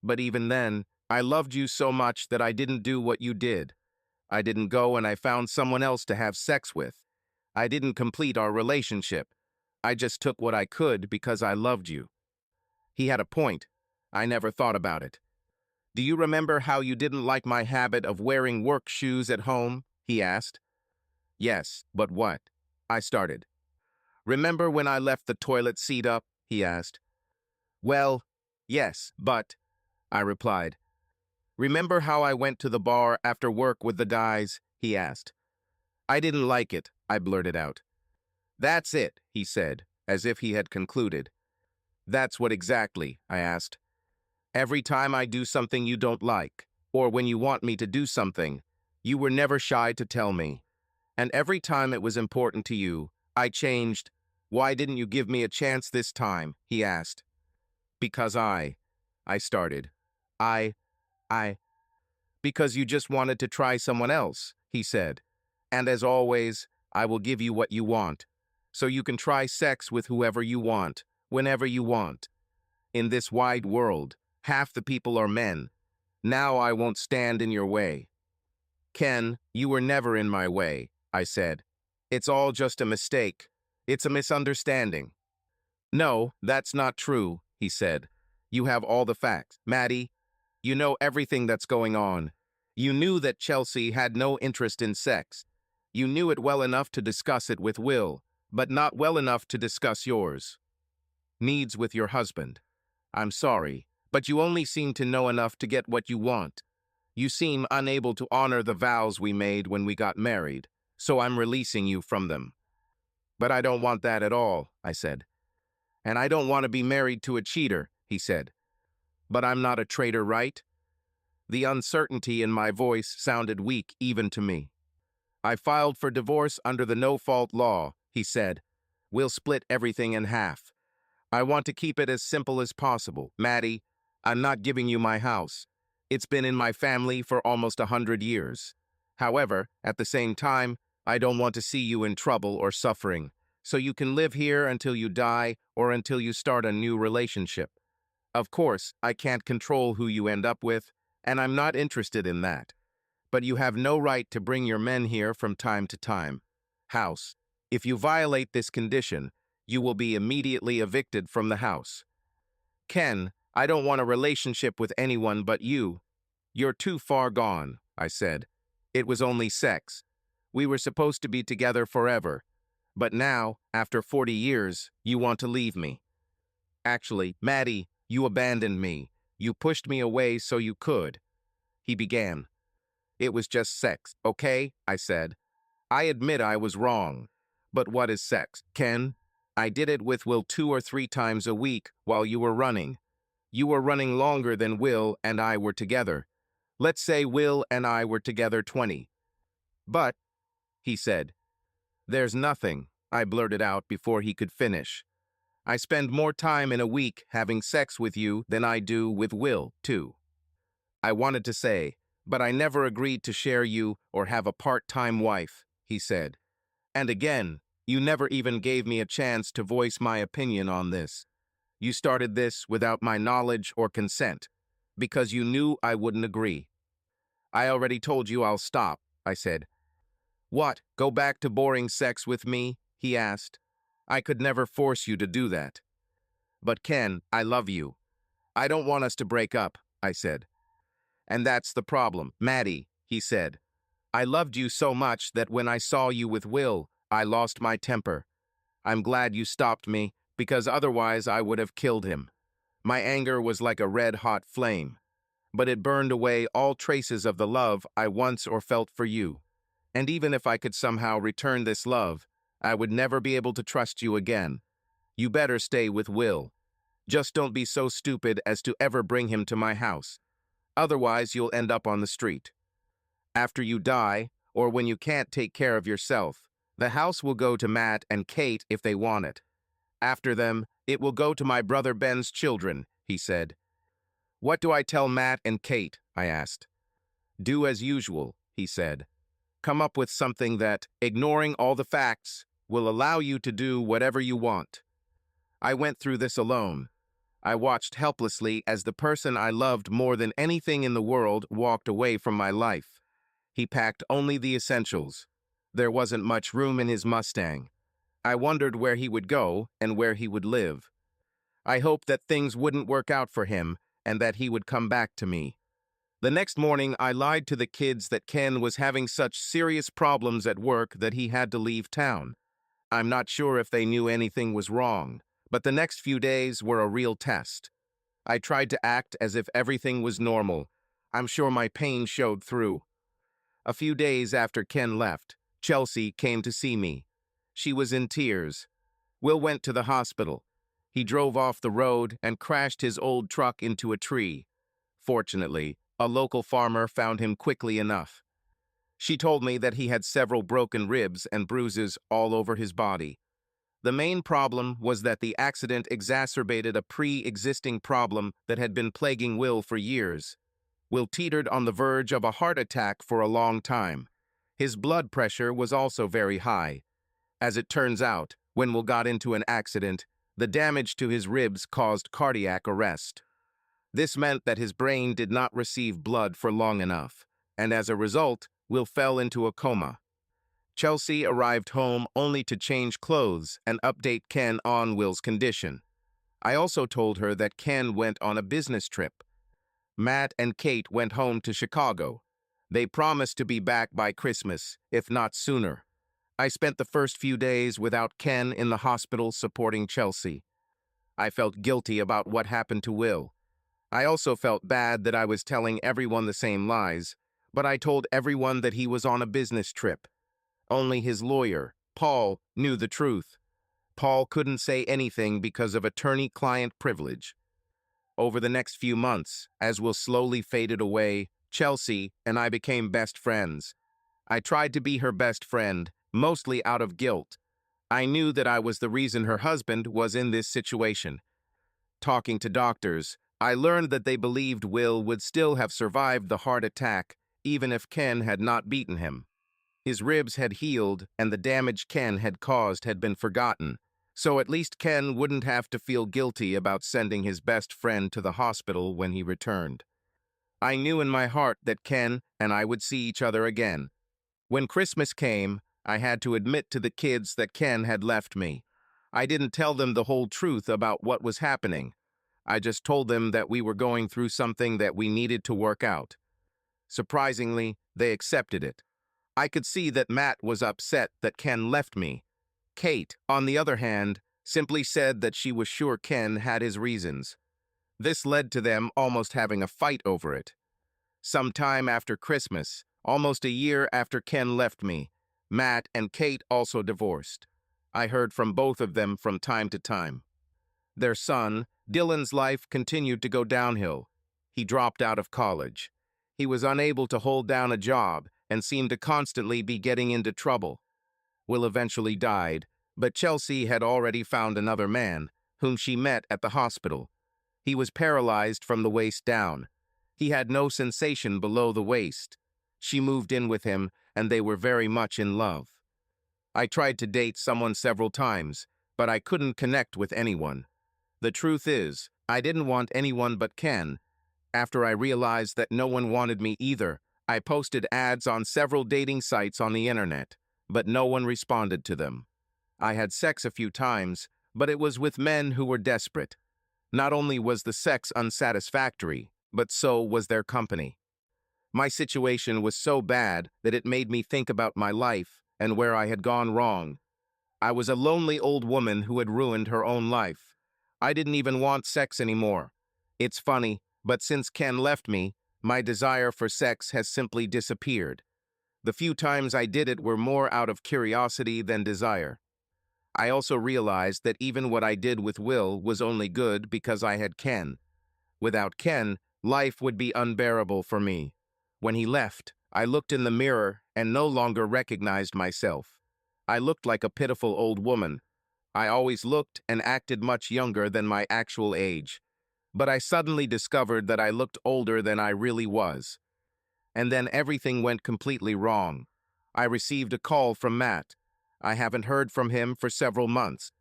But even then, I loved you so much that I didn't do what you did. I didn't go and I found someone else to have sex with. I didn't complete our relationship. I just took what I could because I loved you. He had a point. I never thought about it. Do you remember how you didn't like my habit of wearing work shoes at home? He asked. Yes, but what? I started. Remember when I left the toilet seat up? He asked. Well, yes, but, I replied. Remember how I went to the bar after work with the guys? He asked. I didn't like it, I blurted out. That's it, he said, as if he had concluded. That's what exactly, I asked. Every time I do something you don't like, or when you want me to do something, you were never shy to tell me. And every time it was important to you, I changed. Why didn't you give me a chance this time? He asked. Because I started. Because you just wanted to try someone else, he said. And as always, I will give you what you want. So you can try sex with whoever you want, whenever you want. In this wide world, half the people are men. Now I won't stand in your way. Ken, you were never in my way, I said. It's all just a mistake. It's a misunderstanding. No, that's not true, he said. You have all the facts. Maddie, you know everything that's going on. You knew that Chelsea had no interest in sex. You knew it well enough to discuss it with Will, but not well enough to discuss yours. Needs with your husband. I'm sorry, but you only seem to know enough to get what you want. You seem unable to honor the vows we made when we got married. so I'm releasing you from them. But I don't want that at all, I said. And I don't want to be married to a cheater, he said. But I'm not a traitor, right? The uncertainty in my voice sounded weak even to me. I filed for divorce under the no-fault law, he said. We'll split everything in half. I want to keep it as simple as possible. Maddie, I'm not giving you my house. It's been in my family for almost 100 years. However, at the same time, I don't want to see you in trouble or suffering, so you can live here until you die or until you start a new relationship. Of course, I can't control who you end up with, and I'm not interested in that. But you have no right to bring your men here from time to time. House, if you violate this condition, you will be immediately evicted from the house. Ken, I don't want a relationship with anyone but you. You're too far gone, I said. It was only sex. We were supposed to be together forever. But now, after 40 years, you want to leave me. Actually, Maddie, you abandoned me. You pushed me away so you could. He began. It was just sex, okay? I said. I admit I was wrong. But what is sex, Ken? I did it with Will 2 or 3 times a week while you were running. You were running longer than Will and I were together. Let's say Will and I were together 20. But, he said. There's nothing, I blurted out before he could finish. I spend more time in a week having sex with you than I do with Will, too. I wanted to say, but I never agreed to share you or have a part-time wife, he said. And again, you never even gave me a chance to voice my opinion on this. You started this without my knowledge or consent, because you knew I wouldn't agree. I already told you I'll stop, I said. What, go back to boring sex with me? He asked. I could never force you to do that. But Ken, I love you. I don't want us to break up, I said. And that's the problem, Maddie, he said. I loved you so much that when I saw you with Will, I lost my temper. I'm glad you stopped me, because otherwise I would have killed him. My anger was like a red-hot flame, but it burned away all traces of the love I once or felt for you. And even if I could somehow return this love, I would never be able to trust you again. You better stay with Will. Just don't be so stupid as to ever bring him to my house. Otherwise, you'll end up on the street. After you die, or when you can't take care of yourself, the house will go to Matt and Kate if they want it. After them, it will go to my brother Ben's children, he said. What do I tell Matt and Kate? I asked. Do as usual, he said. Come up with something that, ignoring all the facts, will allow you to do whatever you want. I went through this alone. I watched helplessly as the person I loved more than anything in the world walked away from my life. He packed only the essentials. There wasn't much room in his Mustang. I wondered where he would go and where he would live. I hoped that things wouldn't work out for him and that he would come back to me. The next morning, I lied to the kids that Ken was having such serious problems at work that he had to leave town. I'm not sure if they knew anything was wrong, but the next few days were a real test. I tried to act as if everything was normal. I'm sure my pain showed through. A few days after Ken left, Chelsea came to see me. She was in tears. Will went to the hospital. He drove off the road and crashed his old truck into a tree. Fortunately, a local farmer found him quickly enough. She told me that he had several broken ribs and bruises all over his body. The main problem was that the accident exacerbated a pre-existing problem that had been plaguing Will for years. Will teetered on the verge of a heart attack for a long time. His blood pressure was also very high. As it turns out, when Will got into an accident, the damage to his ribs caused cardiac arrest. This meant that his brain did not receive blood for long enough, and as a result, Will fell into a coma. Chelsea arrived home only to change clothes and update Ken on Will's condition. I also told her that Ken went on a business trip. Matt and Kate went home to Chicago. They promised to be back by Christmas, if not sooner. I spent the first few days without Ken in the hospital supporting Chelsea. I felt guilty about what happened to Will. I also felt bad that I was telling everyone the same lies, but I told everyone that he was on a business trip. Only his lawyer, Paul, knew the truth. Paul couldn't say anything because of attorney-client privilege. Over the next few months, as Will slowly faded away, Chelsea and I became best friends. I tried to be her best friend, mostly out of guilt. I knew that I was the reason her husband was in this situation. Talking to doctors, I learned that they believed Will would still have survived the heart attack, even if Ken had not beaten him. His ribs had healed, and the damage Ken had caused had been forgotten, so at least Ken wouldn't have to feel guilty about sending his best friend to the hospital when he returned. I knew in my heart that Ken and I would see each other again. When Christmas came, I had to admit to the kids that Ken had left me. I didn't tell them the whole truth about what was happening. I just told them that we were going through something that we needed to work out. Surprisingly, they accepted it. I could see that Matt was upset that Ken left me. Kate, on the other hand, simply said that she was sure Ken had his reasons. This led to them almost having a fight over it. Sometime after Christmas, almost a year after Ken left me, Matt and Kate also divorced. I heard from both of them from time to time. Their son, Dylan's life continued to go downhill. He dropped out of college. He was unable to hold down a job and seemed to constantly be getting into trouble. Will eventually died, but Chelsea had already found another man, whom she met at the hospital. He was paralyzed from the waist down. He had no sensation below the waist. She moved in with him, and they were very much in love. I tried to date someone several times, but I couldn't connect with anyone. The truth is, I didn't want anyone but Ken. After I realized that no one wanted me either, I posted ads on several dating sites on the internet, but no one responded to them. I had sex a few times, but it was with men who were desperate. Not only was the sex unsatisfactory, but so was their company. My situation was so bad that it made me think about my life and where I had gone wrong. I was a lonely old woman who had ruined her own life. I didn't even want sex anymore. It's funny, but since Ken left me, my desire for sex has simply disappeared. The few times I did it were more out of curiosity than desire. I also realized that even what I did with Will was only good because I had Ken. Without Ken, life would be unbearable for me. When he left, I looked in the mirror and no longer recognized myself. I looked like a pitiful old woman. I always looked and acted much younger than my actual age. But I suddenly discovered that I looked older than I really was. And then everything went completely wrong. I received a call from Matt. I haven't heard from him for several months.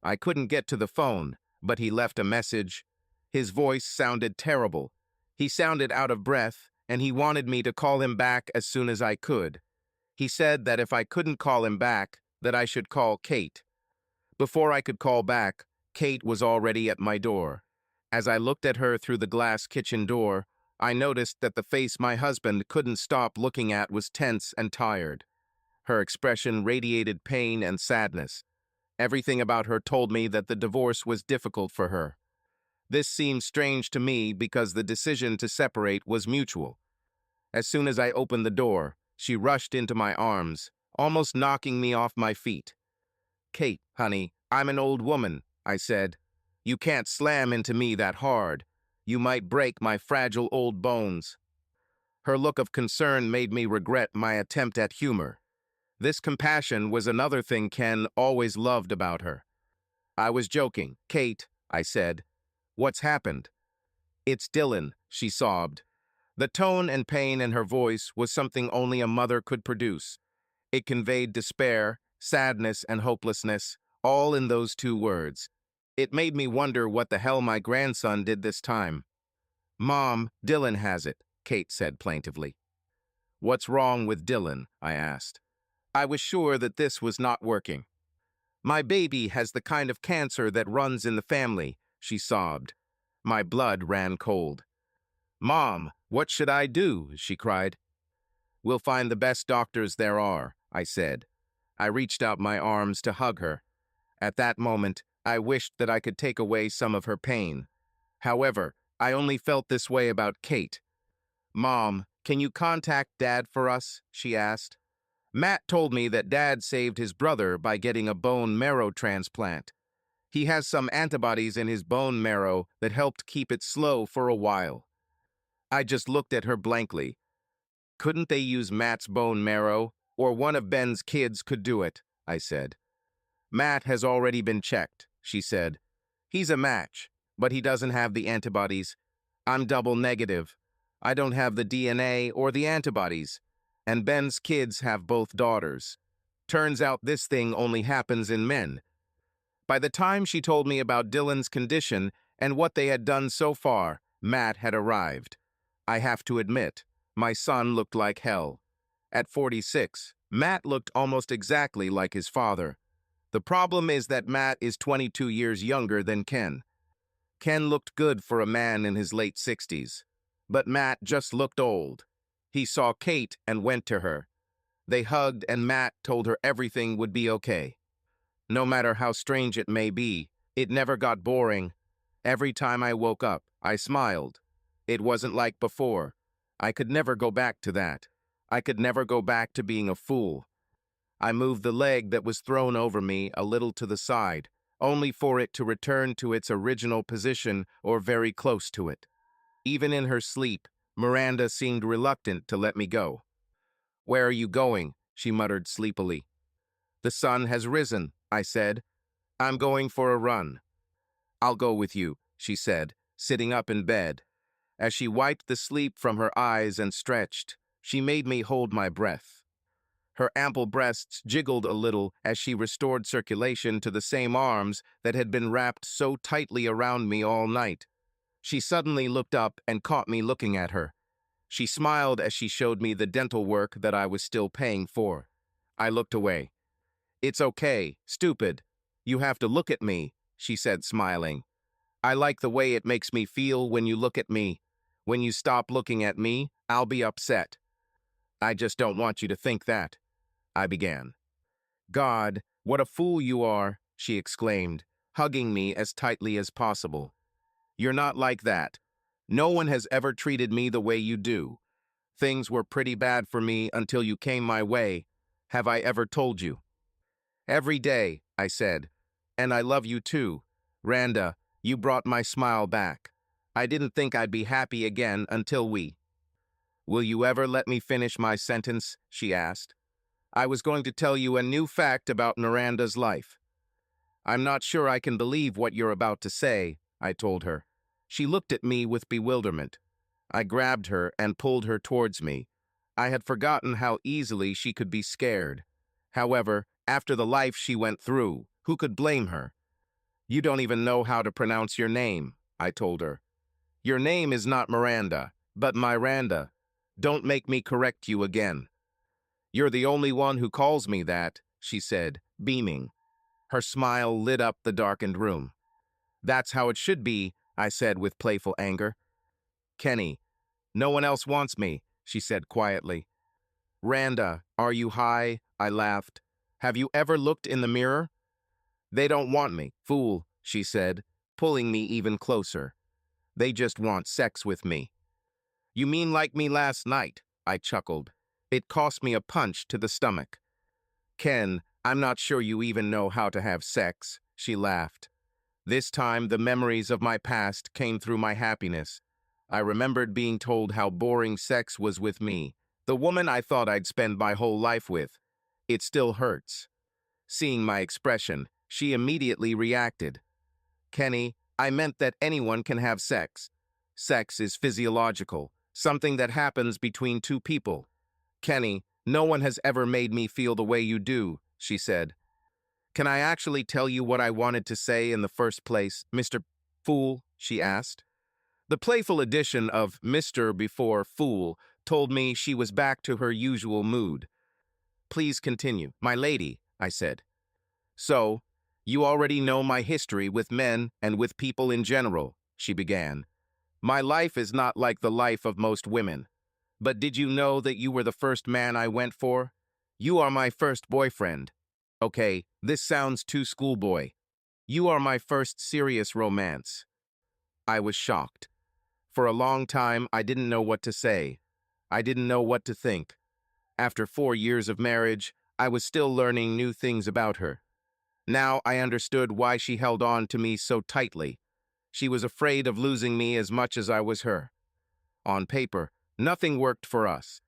I couldn't get to the phone, but he left a message. His voice sounded terrible. He sounded out of breath, and he wanted me to call him back as soon as I could. He said that if I couldn't call him back, that I should call Kate. Before I could call back, Kate was already at my door. As I looked at her through the glass kitchen door, I noticed that the face my husband couldn't stop looking at was tense and tired. Her expression radiated pain and sadness. Everything about her told me that the divorce was difficult for her. This seemed strange to me because the decision to separate was mutual. As soon as I opened the door, she rushed into my arms, almost knocking me off my feet. "Kate, honey, I'm an old woman," I said. "You can't slam into me that hard. You might break my fragile old bones." Her look of concern made me regret my attempt at humor. This compassion was another thing Ken always loved about her. "I was joking, Kate," I said. "What's happened?" "It's Dylan," she sobbed. The tone and pain in her voice was something only a mother could produce. It conveyed despair, sadness, and hopelessness, all in those two words. It made me wonder what the hell my grandson did this time. "Mom, Dylan has it," Kate said plaintively. "What's wrong with Dylan?" I asked. I was sure that this was not working. "My baby has the kind of cancer that runs in the family," she sobbed. My blood ran cold. "Mom, what should I do?" she cried. "We'll find the best doctors there are," I said. I reached out my arms to hug her. At that moment, I wished that I could take away some of her pain. However, I only felt this way about Kate. "Mom, can you contact Dad for us?" she asked. Matt told me that Dad saved his brother by getting a bone marrow transplant. He has some antibodies in his bone marrow that helped keep it slow for a while. I just looked at her blankly. Couldn't they use Matt's bone marrow? Or one of Ben's kids could do it, I said. Matt has already been checked, she said. He's a match, but he doesn't have the antibodies. I'm double negative. I don't have the DNA or the antibodies. And Ben's kids have both daughters. Turns out this thing only happens in men. By the time she told me about Dylan's condition and what they had done so far, Matt had arrived. I have to admit, my son looked like hell. At 46, Matt looked almost exactly like his father. The problem is that Matt is 22 years younger than Ken. Ken looked good for a man in his late 60s. But Matt just looked old. He saw Kate and went to her. They hugged and Matt told her everything would be okay. No matter how strange it may be, it never got boring. Every time I woke up, I smiled. It wasn't like before. I could never go back to that. I could never go back to being a fool. I moved the leg that was thrown over me a little to the side, only for it to return to its original position or very close to it. Even in her sleep, Miranda seemed reluctant to let me go. "Where are you going?" she muttered sleepily. "The sun has risen," I said. "I'm going for a run." "I'll go with you," she said, sitting up in bed. As she wiped the sleep from her eyes and stretched, she made me hold my breath. Her ample breasts jiggled a little as she restored circulation to the same arms that had been wrapped so tightly around me all night. She suddenly looked up and caught me looking at her. She smiled as she showed me the dental work that I was still paying for. I looked away. "It's okay, stupid. You have to look at me," she said, smiling. "I like the way it makes me feel when you look at me. When you stop looking at me, I'll be upset." "I just don't want you to think that," I began. "God, what a fool you are," she exclaimed, hugging me as tightly as possible. "You're not like that. No one has ever treated me the way you do. Things were pretty bad for me until you came my way. Have I ever told you?" "Every day," I said. "And I love you too. Randa, you brought my smile back. I didn't think I'd be happy again until we—" "Will you ever let me finish my sentence?" she asked. "I was going to tell you a new fact about Miranda's life." "I'm not sure I can believe what you're about to say," I told her. She looked at me with bewilderment. I grabbed her and pulled her towards me. I had forgotten how easily she could be scared. However, after the life she went through, who could blame her? "You don't even know how to pronounce your name," I told her. "Your name is not Miranda, but Miranda. Don't make me correct you again." "You're the only one who calls me that," she said, beaming. Her smile lit up the darkened room. "That's how it should be," I said with playful anger. "Kenny, no one else wants me," she said quietly. "Randa, are you high?" I laughed. "Have you ever looked in the mirror?" "They don't want me, fool," she said, pulling me even closer. "They just want sex with me." "You mean like me last night?" I chuckled. It cost me a punch to the stomach. "Ken, I'm not sure you even know how to have sex," she laughed. This time, the memories of my past came through my happiness. I remembered being told how boring sex was with me, the woman I thought I'd spend my whole life with. It still hurts. Seeing my expression, she immediately reacted. "Kenny, I meant that anyone can have sex. Sex is physiological, something that happens between two people." "Kenny, no one has ever made me feel the way you do," she said. "Can I actually tell you what I wanted to say in the first place, Mr. Fool?" she asked. The playful addition of Mr. before fool told me she was back to her usual mood. "Please continue, my lady," I said. "So, you already know my history with men and with people in general," she began. "My life is not like the life of most women. But did you know that you were the first man I went for? You are my first boyfriend. Okay, this sounds too schoolboy. You are my first serious romance." I was shocked. For a long time, I didn't know what to say. I didn't know what to think. After 4 years of marriage, I was still learning new things about her. Now I understood why she held on to me so tightly. She was afraid of losing me as much as I was her. On paper, nothing worked for us.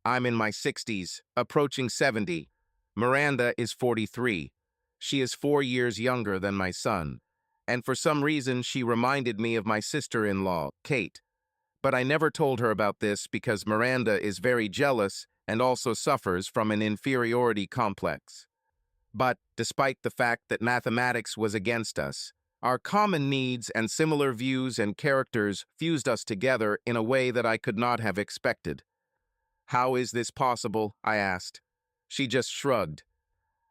I'm in my 60s, approaching 70. Miranda is 43. She is 4 years younger than my son. And for some reason, she reminded me of my sister-in-law, Kate. But I never told her about this because Miranda is very jealous and also suffers from an inferiority complex. But despite the fact that mathematics was against us, our common needs and similar views and characters fused us together in a way that I could not have expected. "How is this possible?" I asked. She just shrugged.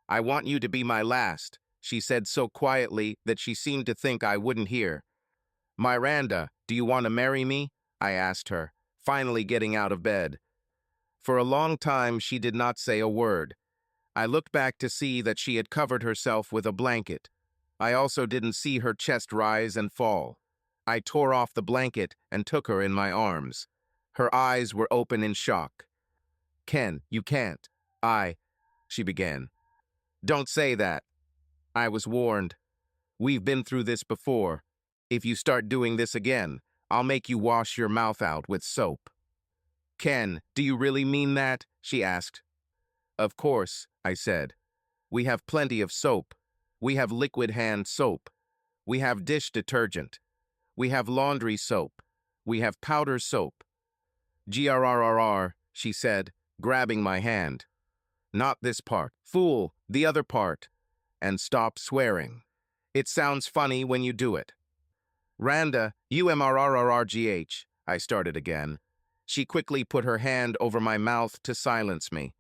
"I want you to be my last," she said so quietly that she seemed to think I wouldn't hear. "Miranda, do you want to marry me?" I asked her, finally getting out of bed. For a long time, she did not say a word. I looked back to see that she had covered herself with a blanket. I also didn't see her chest rise and fall. I tore off the blanket and took her in my arms. Her eyes were open in shock. "Ken, you can't." She began. "Don't say that." I was warned. "We've been through this before. If you start doing this again, I'll make you wash your mouth out with soap." "Ken, do you really mean that?" she asked. "Of course," I said. "We have plenty of soap. We have liquid hand soap. We have dish detergent. We have laundry soap. We have powder soap." "Grrrr," she said, grabbing my hand. "Not this part. Fool, the other part. And stop swearing. It sounds funny when you do it." "Randa, UMRRRGH," I started again. She quickly put her hand over my mouth to silence me.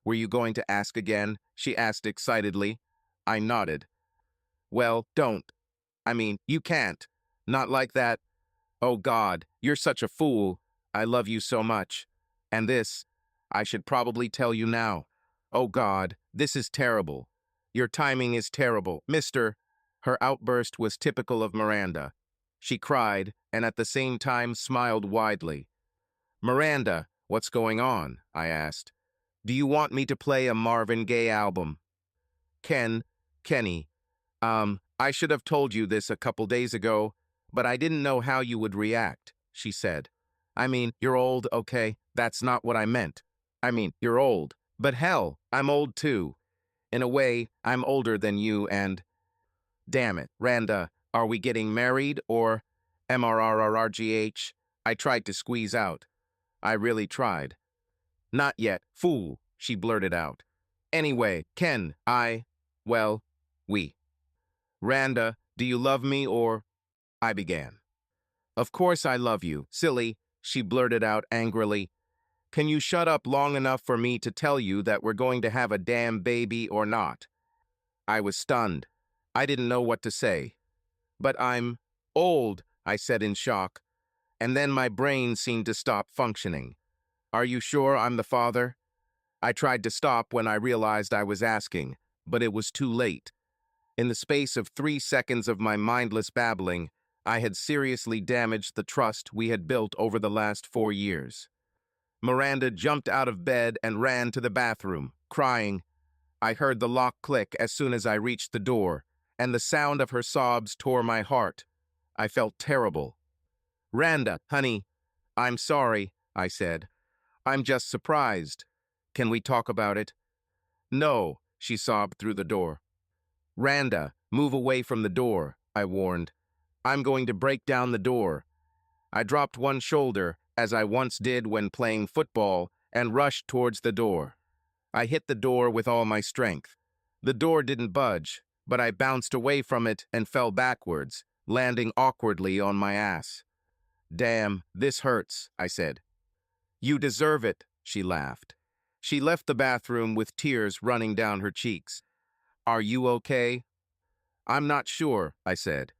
"Were you going to ask again?" she asked excitedly. I nodded. "Well, don't. I mean, you can't. Not like that. Oh God, you're such a fool. I love you so much. And this, I should probably tell you now. Oh God, this is terrible. Your timing is terrible, Mr. Her outburst was typical of Miranda. She cried and at the same time smiled widely. "Miranda, what's going on?" I asked. "Do you want me to play a Marvin Gaye album?" Kenny, I should have told you this a couple days ago, but I didn't know how you would react," she said. "I mean, you're old, okay? That's not what I meant. I mean, you're old. But hell, I'm old too. In a way, I'm older than you and... Damn it, Randa, are we getting married or... MRRRGH? I tried to squeeze out. I really tried. "Not yet, fool," she blurted out. "Anyway, Ken, well, we. Randa, do you love me or..." I began. "Of course I love you, silly," she blurted out angrily. "Can you shut up long enough for me to tell you that we're going to have a damn baby or not?" I was stunned. I didn't know what to say. "But I'm old," I said in shock, and then my brain seemed to stop functioning. "Are you sure I'm the father?" I tried to stop when I realized I was asking, but it was too late. In the space of 3 seconds of my mindless babbling, I had seriously damaged the trust we had built over the last 4 years. Miranda jumped out of bed and ran to the bathroom, crying. I heard the lock click as soon as I reached the door, and the sound of her sobs tore my heart. I felt terrible. "Randa, honey, I'm sorry," I said. "I'm just surprised. Can we talk about it?" "No," she sobbed through the door. "Randa, move away from the door," I warned. "I'm going to break down the door." I dropped one shoulder, as I once did when playing football, and rushed towards the door. I hit the door with all my strength. The door didn't budge, but I bounced away from it and fell backwards, landing awkwardly on my ass. "Damn, this hurts," I said. "You deserve it," she laughed. She left the bathroom with tears running down her cheeks. "Are you okay?" "I'm not sure," I said.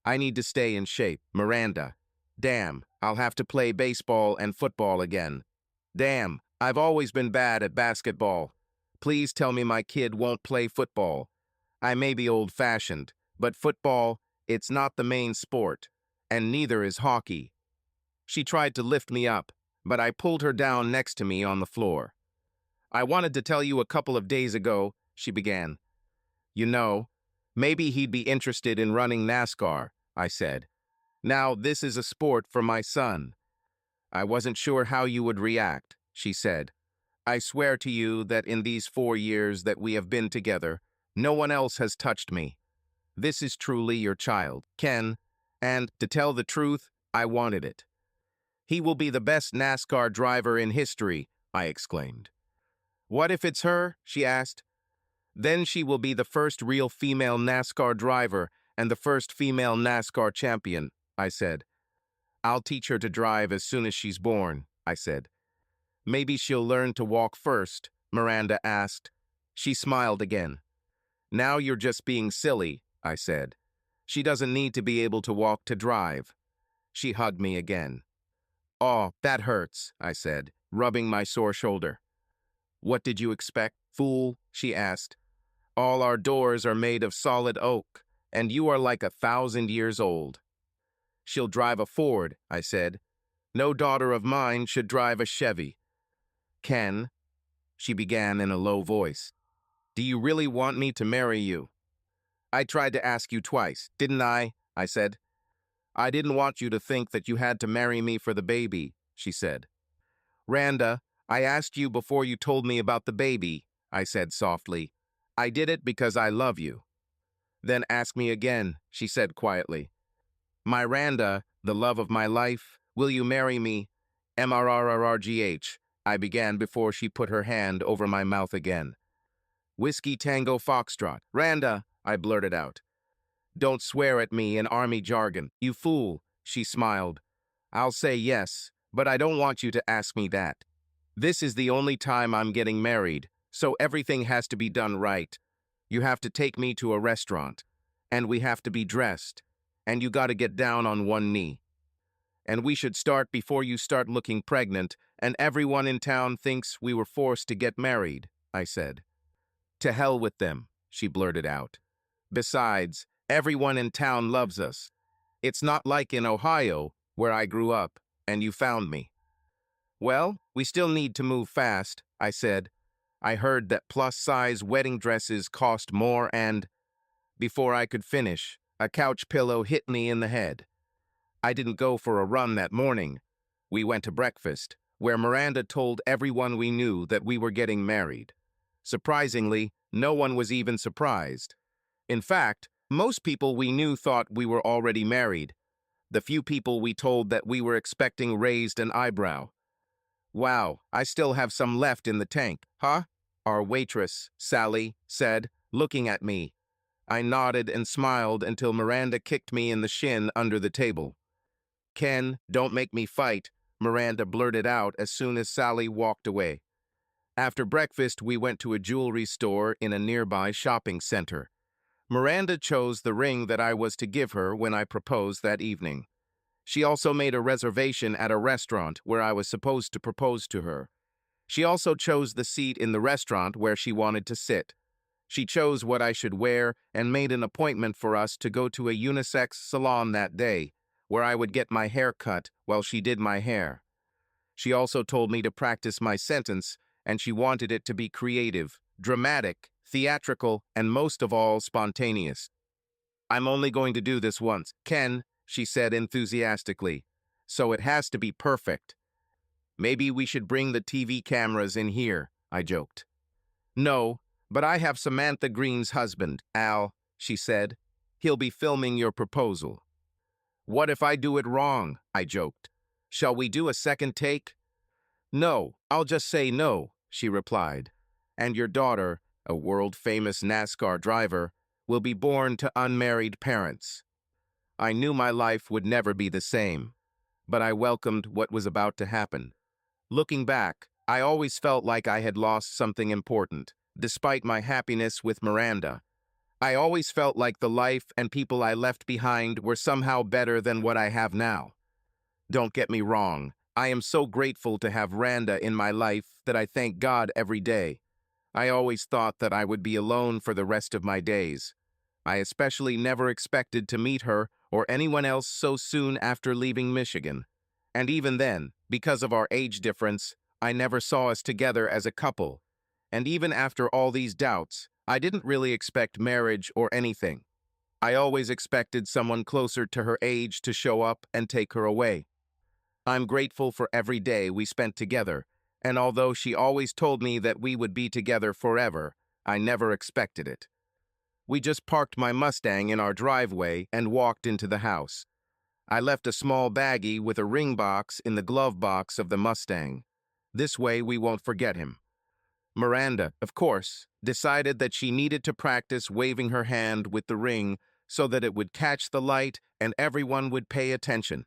"I need to stay in shape." "Miranda. Damn, I'll have to play baseball and football again. Damn, I've always been bad at basketball. Please tell me my kid won't play football. I may be old-fashioned, but football, it's not the main sport, and neither is hockey." She tried to lift me up, but I pulled her down next to me on the floor. I wanted to tell you a couple of days ago, she began. You know, maybe he'd be interested in running NASCAR, I said. Now, this is a sport for my son. I wasn't sure how you would react, she said. I swear to you that in these 4 years that we have been together, no one else has touched me. This is truly your child, Ken, and, to tell the truth, I wanted it. He will be the best NASCAR driver in history, I exclaimed. What if it's her? She asked. Then she will be the first real female NASCAR driver and the first female NASCAR champion, I said. I'll teach her to drive as soon as she's born, I said. Maybe she'll learn to walk first, Miranda asked. She smiled again. Now you're just being silly, I said. She doesn't need to be able to walk to drive. She hugged me again. Oh, that hurts, I said, rubbing my sore shoulder. What did you expect, fool? She asked. All our doors are made of solid oak, and you are like 1,000 years old. She'll drive a Ford, I said. No daughter of mine should drive a Chevy. Ken, she began in a low voice, do you really want me to marry you? I tried to ask you twice, didn't I? I said. I didn't want you to think that you had to marry me for the baby, she said. Randa, I asked you before you told me about the baby, I said softly. I did it because I love you. Then ask me again, she said quietly. My Randa, the love of my life, will you marry me? MRRRGH, I began before she put her hand over my mouth again. Whiskey Tango Foxtrot. Randa, I blurted out. Don't swear at me in army jargon, you fool, she smiled. I'll say yes, but I don't want you to ask me that. This is the only time I'm getting married, so everything has to be done right. You have to take me to a restaurant, and we have to be dressed, and you gotta get down on one knee. And we should start before you start looking pregnant, and everyone in town thinks we were forced to get married, I said. To hell with them, she blurted out. Besides, everyone in town loves us. It's not like in Ohio, where I grew up, and you found me. Well, we still need to move fast, I said. I heard that plus-size wedding dresses cost more and... Before I could finish, a couch pillow hit me in the head. I didn't go for a run that morning. We went to breakfast, where Miranda told everyone we knew that we were getting married. Surprisingly, no one was even surprised. In fact, most people we knew thought we were already married. The few people we told that we were expecting raised an eyebrow. Wow, I still have some left in the tank, huh? Our waitress, Sally, said, looking at me. I nodded and smiled until Miranda kicked me in the shin under the table. Ken, don't make me fight, Miranda blurted out as soon as Sally walked away. After breakfast, we went to a jewelry store in a nearby shopping center. Miranda chose the ring that I was to give her when I proposed that evening. She also made a reservation at a restaurant where I was supposed to propose to her. She also chose the seat in the restaurant where she wanted to sit. She chose what I should wear and made an appointment for us to go to a unisex salon that day, where I would get my hair cut while she did my hair. She also told me to practice my sentence, and she wanted it to be creative, dramatic, theatrical, and most of all, spontaneous. I'm only going to do this once, Ken, she said enthusiastically, so it has to be perfect. Maybe we should bring the TV cameras in here, I joked. No, but I have Samantha Green's husband, Al, she said. He'll be filming your proposal. What if I do it wrong? I joked. Shall we do a second take? No, I'll just say no, she replied. And your daughter, a world-famous NASCAR driver, will be born to unmarried parents. I knew my life would never be the same, but I welcomed what was about to happen. Looking back, I always felt like I had lost something important, despite my happiness with Miranda. I always felt like the life and people I left behind were somehow better than what I have now. Don't get me wrong, I am so grateful to have Randa in my life that I thank God every day. I always thought that I would be alone for the rest of my days. I especially never expected to meet her or anyone else so soon after leaving Michigan. And even then, because of our age difference, I never saw us together as a couple. And even after all these doubts, I didn't really expect marriage or anything. I always expected someone closer to her age to show up and take her away. I'm grateful for every day we spent together, and although she always told me that we would be together forever, I never expected it. We just parked my Mustang in our driveway and walked into the house. I left a small baggie with a ring box in the glove box of the Mustang. This way we won't forget him. Miranda, of course, decided that she needed to practice waving her hand with the ring so that it would catch the light and everyone would pay attention.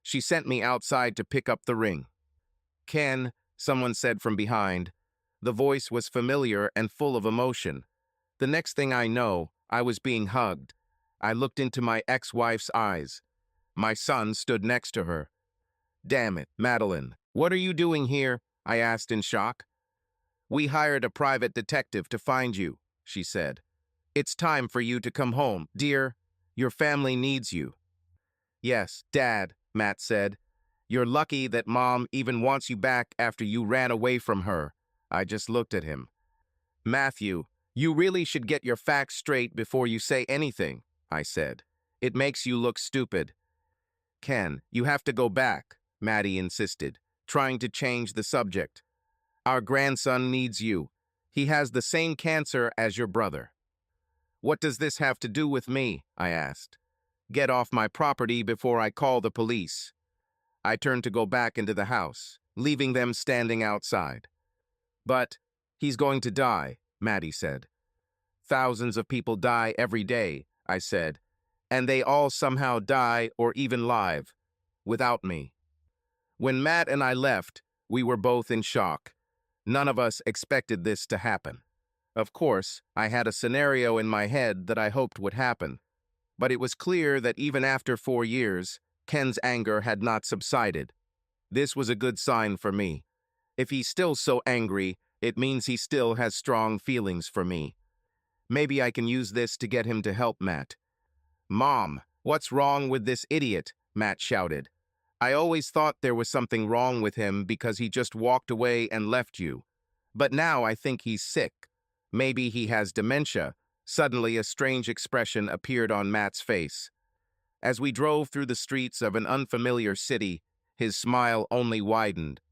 She sent me outside to pick up the ring. "Ken," someone said from behind. The voice was familiar and full of emotion. The next thing I know, I was being hugged. I looked into my ex-wife's eyes. My son stood next to her. "Damn it, Madeline, what are you doing here?" I asked in shock. "We hired a private detective to find you," she said. "It's time for you to come home, dear. Your family needs you." "Yes, Dad," Matt said. "You're lucky that Mom even wants you back after you ran away from her." I just looked at him. "Matthew, you really should get your facts straight before you say anything," I said. "It makes you look stupid." "Ken, you have to go back," Maddie insisted, trying to change the subject. "Our grandson needs you. He has the same cancer as your brother." "What does this have to do with me?" I asked. "Get off my property before I call the police." I turned to go back into the house, leaving them standing outside. "But he's going to die," Maddie said. "Thousands of people die every day," I said, "and they all somehow die or even live without me." When Matt and I left, we were both in shock. None of us expected this to happen. Of course, I had a scenario in my head that I hoped would happen, but it was clear that even after 4 years, Ken's anger had not subsided. This was a good sign for me. If he's still so angry, it means he still has strong feelings for me. Maybe I can use this to get him to help Matt. "Mom, what's wrong with this idiot?" Matt shouted. "I always thought there was something wrong with him because he just walked away and left you. But now I think he's sick. Maybe he has dementia." Suddenly, a strange expression appeared on Matt's face. As we drove through the streets of an unfamiliar city, his smile only widened.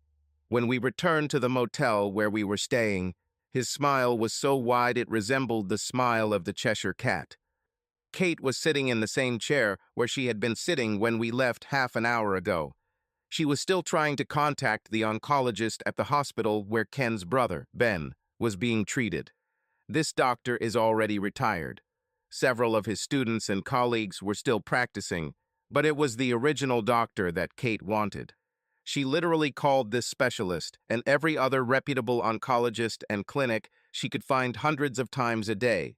When we returned to the motel where we were staying, his smile was so wide it resembled the smile of the Cheshire Cat. Kate was sitting in the same chair where she had been sitting when we left half an hour ago. She was still trying to contact the oncologist at the hospital where Ken's brother, Ben, was being treated. This doctor is already retired. Several of his students and colleagues were still practicing, but it was the original doctor that Kate wanted. She literally called this specialist and every other reputable oncologist and clinic she could find hundreds of times a day.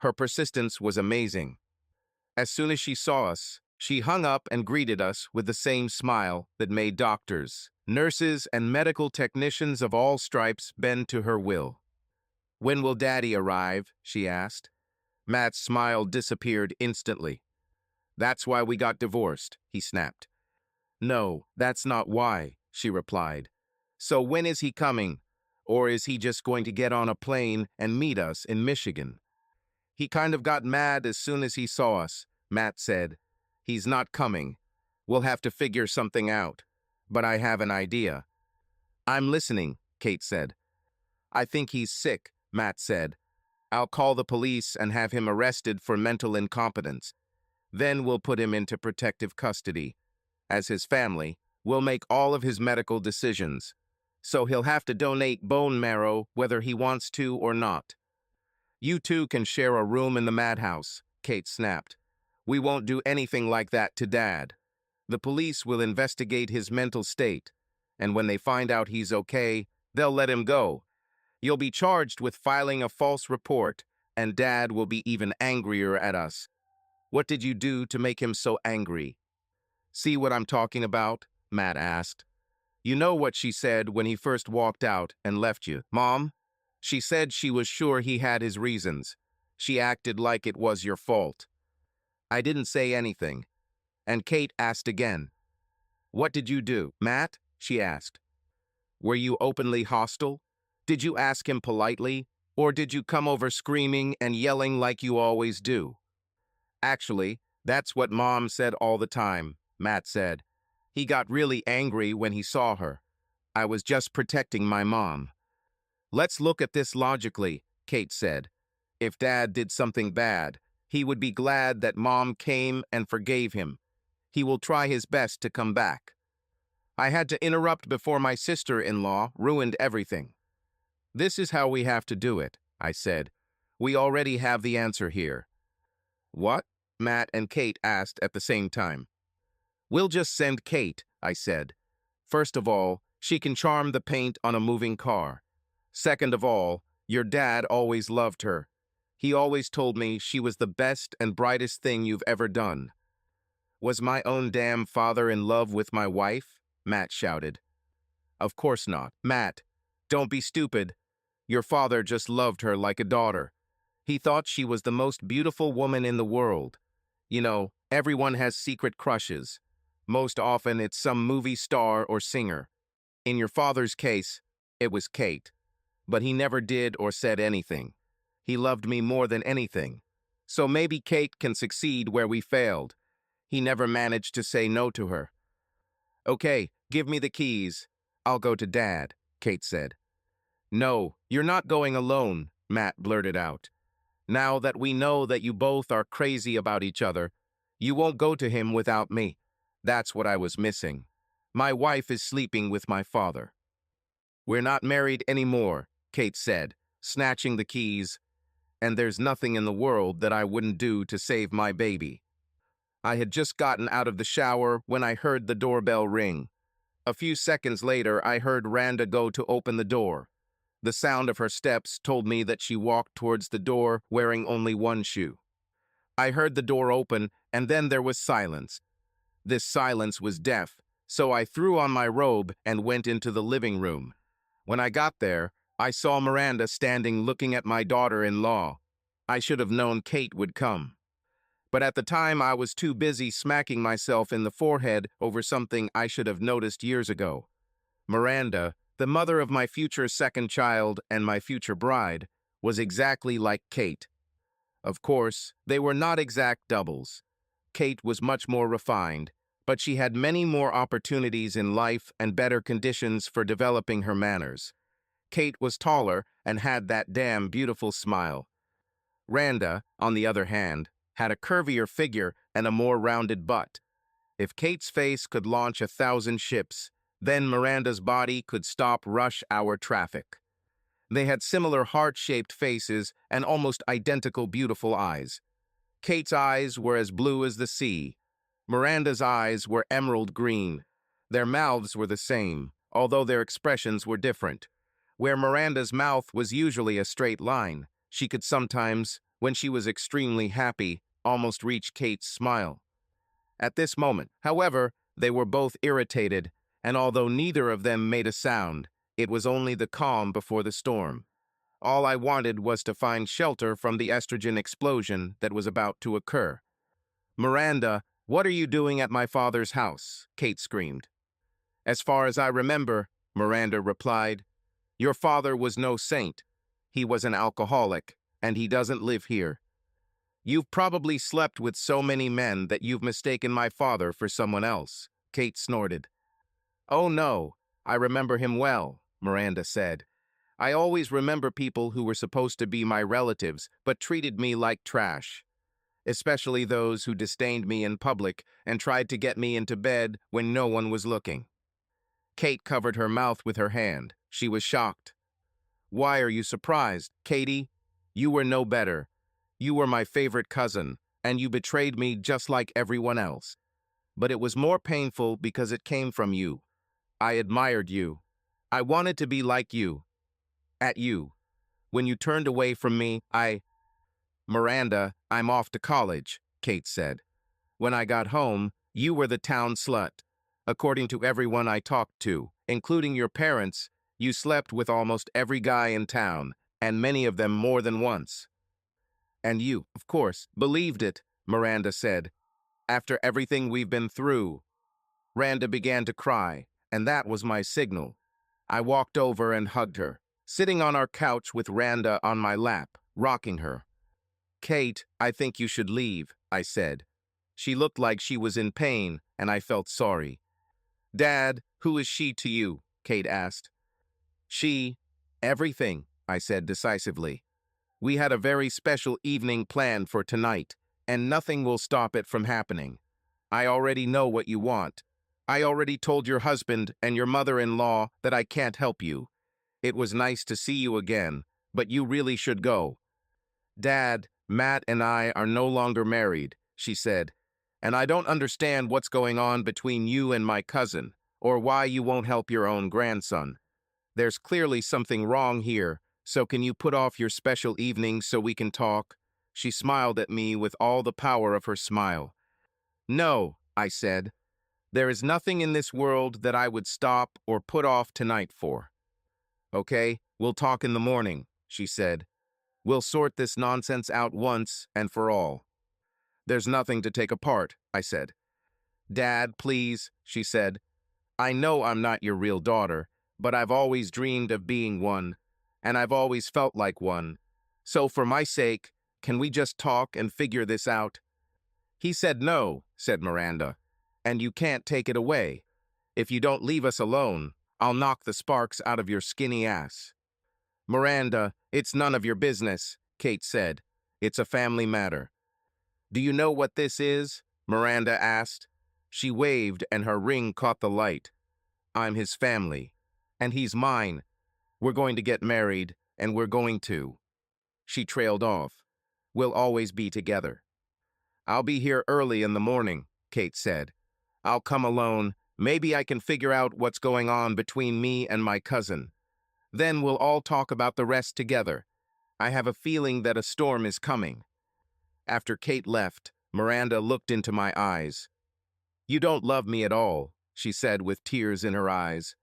Her persistence was amazing. As soon as she saw us, she hung up and greeted us with the same smile that made doctors, nurses, and medical technicians of all stripes bend to her will. "When will Daddy arrive?" she asked. Matt's smile disappeared instantly. "That's why we got divorced," he snapped. "No, that's not why," she replied. "So when is he coming? Or is he just going to get on a plane and meet us in Michigan?" "He kind of got mad as soon as he saw us," Matt said. "He's not coming. We'll have to figure something out. But I have an idea." "I'm listening," Kate said. "I think he's sick," Matt said. "I'll call the police and have him arrested for mental incompetence. Then we'll put him into protective custody. As his family, we'll make all of his medical decisions. So he'll have to donate bone marrow whether he wants to or not." "You two can share a room in the madhouse," Kate snapped. "We won't do anything like that to Dad. The police will investigate his mental state, and when they find out he's okay, they'll let him go. You'll be charged with filing a false report, and Dad will be even angrier at us." "What did you do to make him so angry?" "See what I'm talking about?" Matt asked. "You know what she said when he first walked out and left you, Mom? She said she was sure he had his reasons. She acted like it was your fault." I didn't say anything, and Kate asked again. "What did you do, Matt?" she asked. "Were you openly hostile? Did you ask him politely, or did you come over screaming and yelling like you always do? Actually, that's what Mom said all the time, Matt said. He got really angry when he saw her. I was just protecting my mom. Let's look at this logically, Kate said. If Dad did something bad, he would be glad that Mom came and forgave him. He will try his best to come back. I had to interrupt before my sister-in-law ruined everything. This is how we have to do it, I said. We already have the answer here. What? Matt and Kate asked at the same time. We'll just send Kate, I said. First of all, she can charm the paint on a moving car. Second of all, your dad always loved her. He always told me she was the best and brightest thing you've ever done. Was my own damn father in love with my wife? Matt shouted. Of course not. Matt, don't be stupid. Your father just loved her like a daughter. He thought she was the most beautiful woman in the world. You know, everyone has secret crushes. Most often it's some movie star or singer. In your father's case, it was Kate. But he never did or said anything. He loved me more than anything. So maybe Kate can succeed where we failed. He never managed to say no to her. Okay, give me the keys. I'll go to Dad, Kate said. No, you're not going alone, Matt blurted out. Now that we know that you both are crazy about each other, you won't go to him without me. That's what I was missing. My wife is sleeping with my father. We're not married anymore, Kate said, snatching the keys, and there's nothing in the world that I wouldn't do to save my baby. I had just gotten out of the shower when I heard the doorbell ring. A few seconds later, I heard Miranda go to open the door. The sound of her steps told me that she walked towards the door wearing only one shoe. I heard the door open, and then there was silence. This silence was deaf, so I threw on my robe and went into the living room. When I got there, I saw Miranda standing looking at my daughter-in-law. I should have known Kate would come. But at the time, I was too busy smacking myself in the forehead over something I should have noticed years ago. Miranda, the mother of my future second child and my future bride, was exactly like Kate. Of course, they were not exact doubles. Kate was much more refined, but she had many more opportunities in life and better conditions for developing her manners. Kate was taller and had that damn beautiful smile. Randa, on the other hand, had a curvier figure and a more rounded butt. If Kate's face could launch 1,000 ships, then Miranda's body could stop rush hour traffic. They had similar heart-shaped faces and almost identical beautiful eyes. Kate's eyes were as blue as the sea. Miranda's eyes were emerald green. Their mouths were the same, although their expressions were different. Where Miranda's mouth was usually a straight line, she could sometimes, when she was extremely happy, almost reach Kate's smile. At this moment, however, they were both irritated, and although neither of them made a sound, it was only the calm before the storm. All I wanted was to find shelter from the estrogen explosion that was about to occur. Miranda, what are you doing at my father's house? Kate screamed. As far as I remember, Miranda replied, your father was no saint. He was an alcoholic, and he doesn't live here. You've probably slept with so many men that you've mistaken my father for someone else, Kate snorted. Oh no, I remember him well, Miranda said. I always remember people who were supposed to be my relatives but treated me like trash, especially those who disdained me in public and tried to get me into bed when no one was looking. Kate covered her mouth with her hand. She was shocked. Why are you surprised, Katie? You were no better. You were my favorite cousin, and you betrayed me just like everyone else. But it was more painful because it came from you. I admired you. I wanted to be like you. At you. When you turned away from me, Miranda, I'm off to college, Kate said. When I got home, you were the town slut. According to everyone I talked to, including your parents, you slept with almost every guy in town, and many of them more than once. And you, of course, believed it, Miranda said. After everything we've been through. Randa began to cry, and that was my signal. I walked over and hugged her. sitting on our couch with Randa on my lap, rocking her. "Kate, I think you should leave," I said. She looked like she was in pain, and I felt sorry. "Dad, who is she to you?" Kate asked. "She, everything," I said decisively. "We had a very special evening planned for tonight, and nothing will stop it from happening. I already know what you want. I already told your husband and your mother-in-law that I can't help you. It was nice to see you again, but you really should go." "Dad, Matt and I are no longer married," she said, "and I don't understand what's going on between you and my cousin, or why you won't help your own grandson. There's clearly something wrong here, so can you put off your special evening so we can talk?" She smiled at me with all the power of her smile. "No," I said. "There is nothing in this world that I would stop or put off tonight for." "Okay, we'll talk in the morning," she said. "We'll sort this nonsense out once and for all." "There's nothing to take apart," I said. "Dad, please," she said. "I know I'm not your real daughter, but I've always dreamed of being one, and I've always felt like one. So for my sake, can we just talk and figure this out?" "He said no," said Miranda, "and you can't take it away. If you don't leave us alone, I'll knock the sparks out of your skinny ass." "Miranda, it's none of your business," Kate said. "It's a family matter." "Do you know what this is?" Miranda asked. She waved and her ring caught the light. "I'm his family, and he's mine. We're going to get married, and we're going to." She trailed off. "We'll always be together." "I'll be here early in the morning," Kate said. "I'll come alone. Maybe I can figure out what's going on between me and my cousin. Then we'll all talk about the rest together. I have a feeling that a storm is coming." After Kate left, Miranda looked into my eyes. "You don't love me at all," she said with tears in her eyes.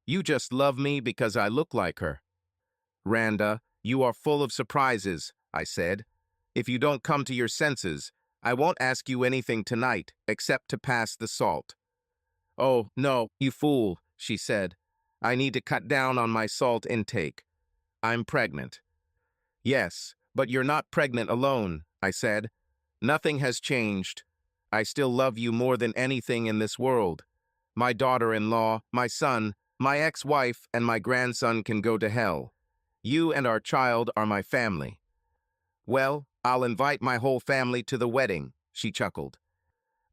"You just love me because I look like her." "Randa, you are full of surprises," I said. "If you don't come to your senses, I won't ask you anything tonight except to pass the salt." "Oh, no, you fool," she said. "I need to cut down on my salt intake. I'm pregnant." "Yes, but you're not pregnant alone," I said. "Nothing has changed. I still love you more than anything in this world. My daughter-in-law, my son, my ex-wife, and my grandson can go to hell. You and our child are my family." "Well, I'll invite my whole family to the wedding," she chuckled.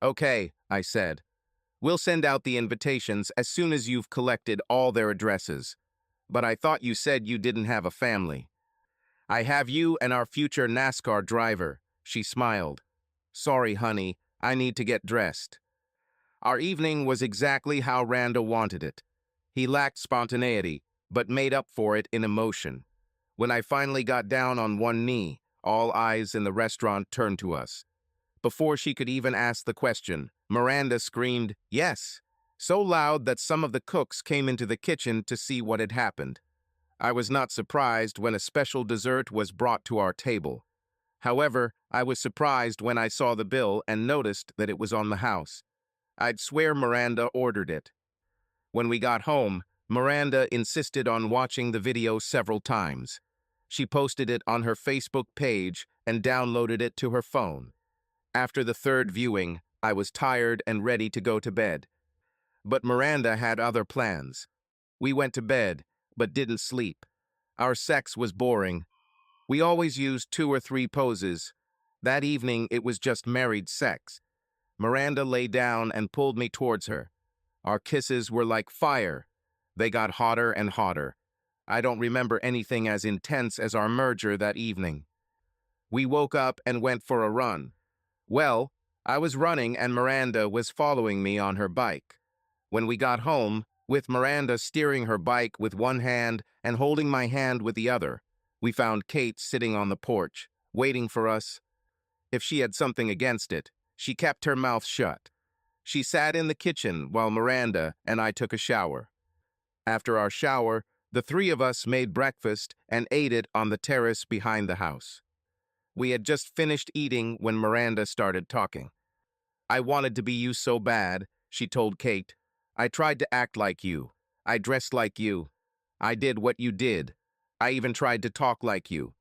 "Okay," I said. "We'll send out the invitations as soon as you've collected all their addresses. But I thought you said you didn't have a family." "I have you and our future NASCAR driver," she smiled. "Sorry, honey, I need to get dressed." Our evening was exactly how Randa wanted it. He lacked spontaneity, but made up for it in emotion. When I finally got down on one knee, all eyes in the restaurant turned to us. Before she could even ask the question, Miranda screamed, "Yes!" so loud that some of the cooks came into the kitchen to see what had happened. I was not surprised when a special dessert was brought to our table. However, I was surprised when I saw the bill and noticed that it was on the house. I'd swear Miranda ordered it. When we got home, Miranda insisted on watching the video several times. She posted it on her Facebook page and downloaded it to her phone. After the third viewing, I was tired and ready to go to bed. But Miranda had other plans. We went to bed, but didn't sleep. Our sex was boring. We always used 2 or 3 poses. That evening, it was just married sex. Miranda lay down and pulled me towards her. Our kisses were like fire. They got hotter and hotter. I don't remember anything as intense as our merger that evening. We woke up and went for a run. Well, I was running and Miranda was following me on her bike. When we got home, with Miranda steering her bike with one hand and holding my hand with the other, we found Kate sitting on the porch, waiting for us. If she had something against it, she kept her mouth shut. She sat in the kitchen while Miranda and I took a shower. After our shower, the 3 of us made breakfast and ate it on the terrace behind the house. We had just finished eating when Miranda started talking. "I wanted to be you so bad," she told Kate. "I tried to act like you. I dressed like you. I did what you did. I even tried to talk like you.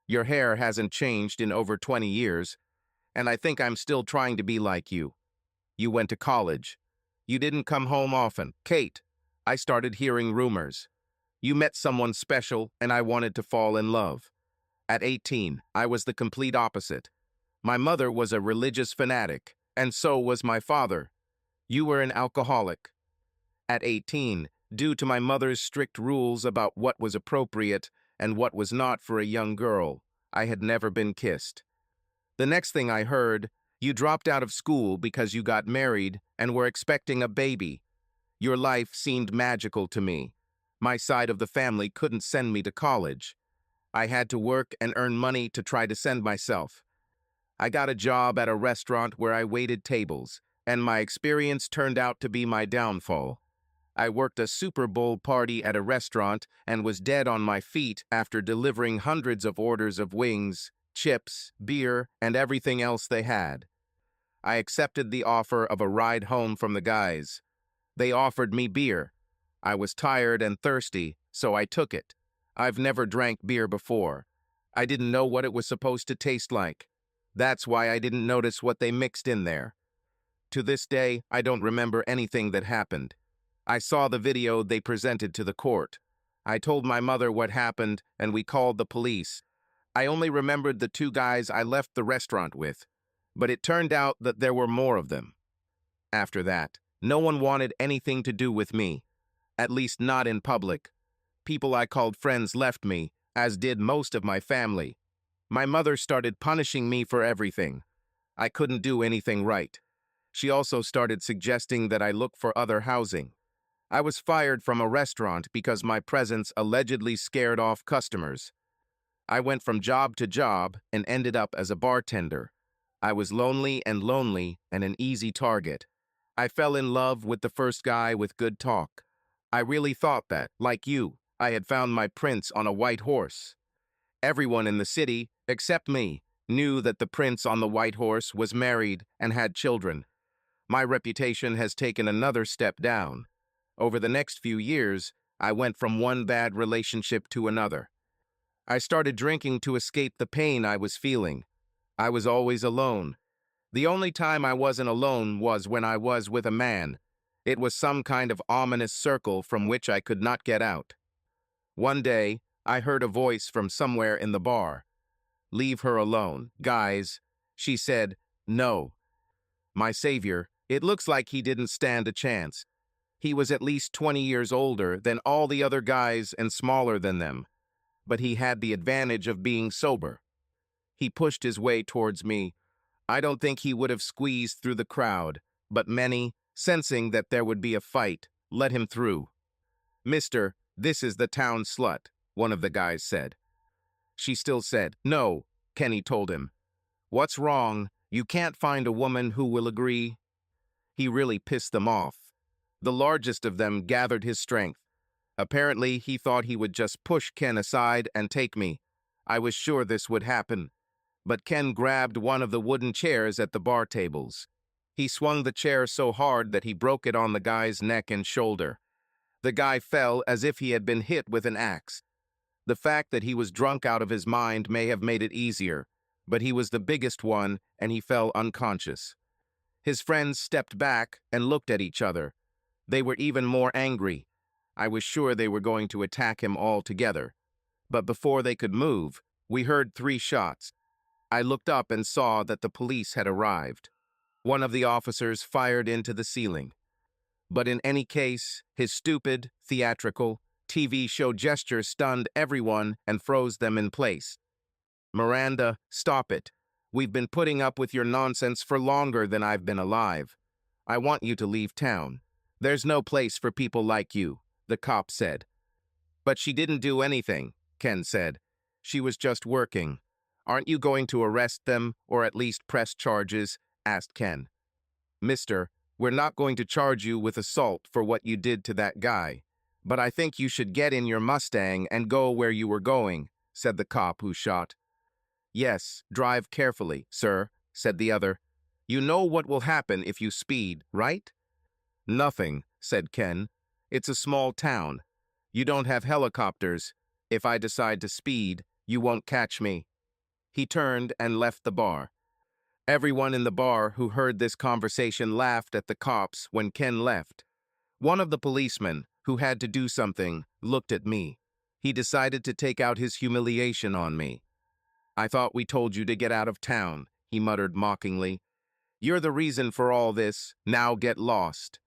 Your hair hasn't changed in over 20 years, and I think I'm still trying to be like you. You went to college. You didn't come home often. Kate, I started hearing rumors. You met someone special, and I wanted to fall in love. At 18, I was the complete opposite. My mother was a religious fanatic, and so was my father. You were an alcoholic. At 18, due to my mother's strict rules about what was appropriate and what was not for a young girl, I had never been kissed. The next thing I heard, you dropped out of school because you got married and were expecting a baby. Your life seemed magical to me. My side of the family couldn't send me to college. I had to work and earn money to try to send myself. I got a job at a restaurant where I waited tables, and my experience turned out to be my downfall. I worked a Super Bowl party at a restaurant and was dead on my feet after delivering hundreds of orders of wings, chips, beer, and everything else they had. I accepted the offer of a ride home from the guys. They offered me beer. I was tired and thirsty, so I took it. I've never drank beer before. I didn't know what it was supposed to taste like. That's why I didn't notice what they mixed in there. To this day, I don't remember anything that happened. I saw the video they presented to the court. I told my mother what happened, and we called the police. I only remembered the two guys I left the restaurant with, but it turned out that there were more of them. After that, no one wanted anything to do with me, at least not in public. People I called friends left me, as did most of my family. My mother started punishing me for everything. I couldn't do anything right. She also started suggesting that I look for other housing. I was fired from a restaurant because my presence allegedly scared off customers. I went from job to job and ended up as a bartender. I was lonely and an easy target. I fell in love with the first guy with good talk. I really thought that, like you, I had found my prince on a white horse. Everyone in the city, except me, knew that the prince on the white horse was married and had children. My reputation has taken another step down. Over the next few years, I went from one bad relationship to another. I started drinking to escape the pain I was feeling. I was always alone. The only time I wasn't alone was when I was with a man. It was some kind of ominous circle from which I could not get out. One day, I heard a voice from somewhere in the bar. "Leave her alone, guys." She said, "No." My savior, it looks like he didn't stand a chance. He was at least 20 years older than all the other guys and smaller than them, but he had the advantage of being sober. He pushed his way towards me. I don't think he would have squeezed through the crowd, but many, sensing that there would be a fight, let him through. "Mister, this is the town slut," one of the guys said. She still said, "No," Kenny told him. "What's wrong? You can't find a woman who will agree?" He really pissed them off. The largest of them gathered his strength. Apparently, he thought he would just push Ken aside and take me. I was sure this would happen. But Ken grabbed one of the wooden chairs at the bar tables. He swung the chair so hard that he broke it on the guy's neck and shoulder. The guy fell as if he had been hit with an axe. The fact that he was drunk out of his mind may have made it easier, but he was the biggest one and he fell unconscious. His friends stepped back and looked at each other. They were even more angry. I was sure they were going to attack him all together. But before they could move, we heard 3 shots. I looked up and saw that the police had arrived. One of the officers fired into the ceiling. But in any case, his stupid, theatrical, TV show gesture stunned everyone and froze them in place. "Miranda, stop it. We've been putting up with your nonsense for longer than I've been alive. I want you to leave town. There's no place for people like you," the cop said. "But she didn't do anything," Ken said. "She was just working." "Aren't you going to arrest them, or at least press charges?" asked Ken. "Mister, we're not going to charge you with assault for what you did to that guy. But I think you should get in your Mustang and go where you were going," said the cop who shot. "Yes, drive carefully, sir," said the other. "You know what will happen if you speed, right?" "Nothing," said Ken. "It's a small town. You don't have helicopters. If I decide to speed, you won't catch me." He turned and left the bar. Everyone in the bar who heard this conversation laughed at the cops when Ken left. One of the policemen, who had to do something, looked at me. He decided to take out his humiliation on me. "I thought we told you to get out of town," he muttered mockingly. "You're the reason for all this. Now get lost."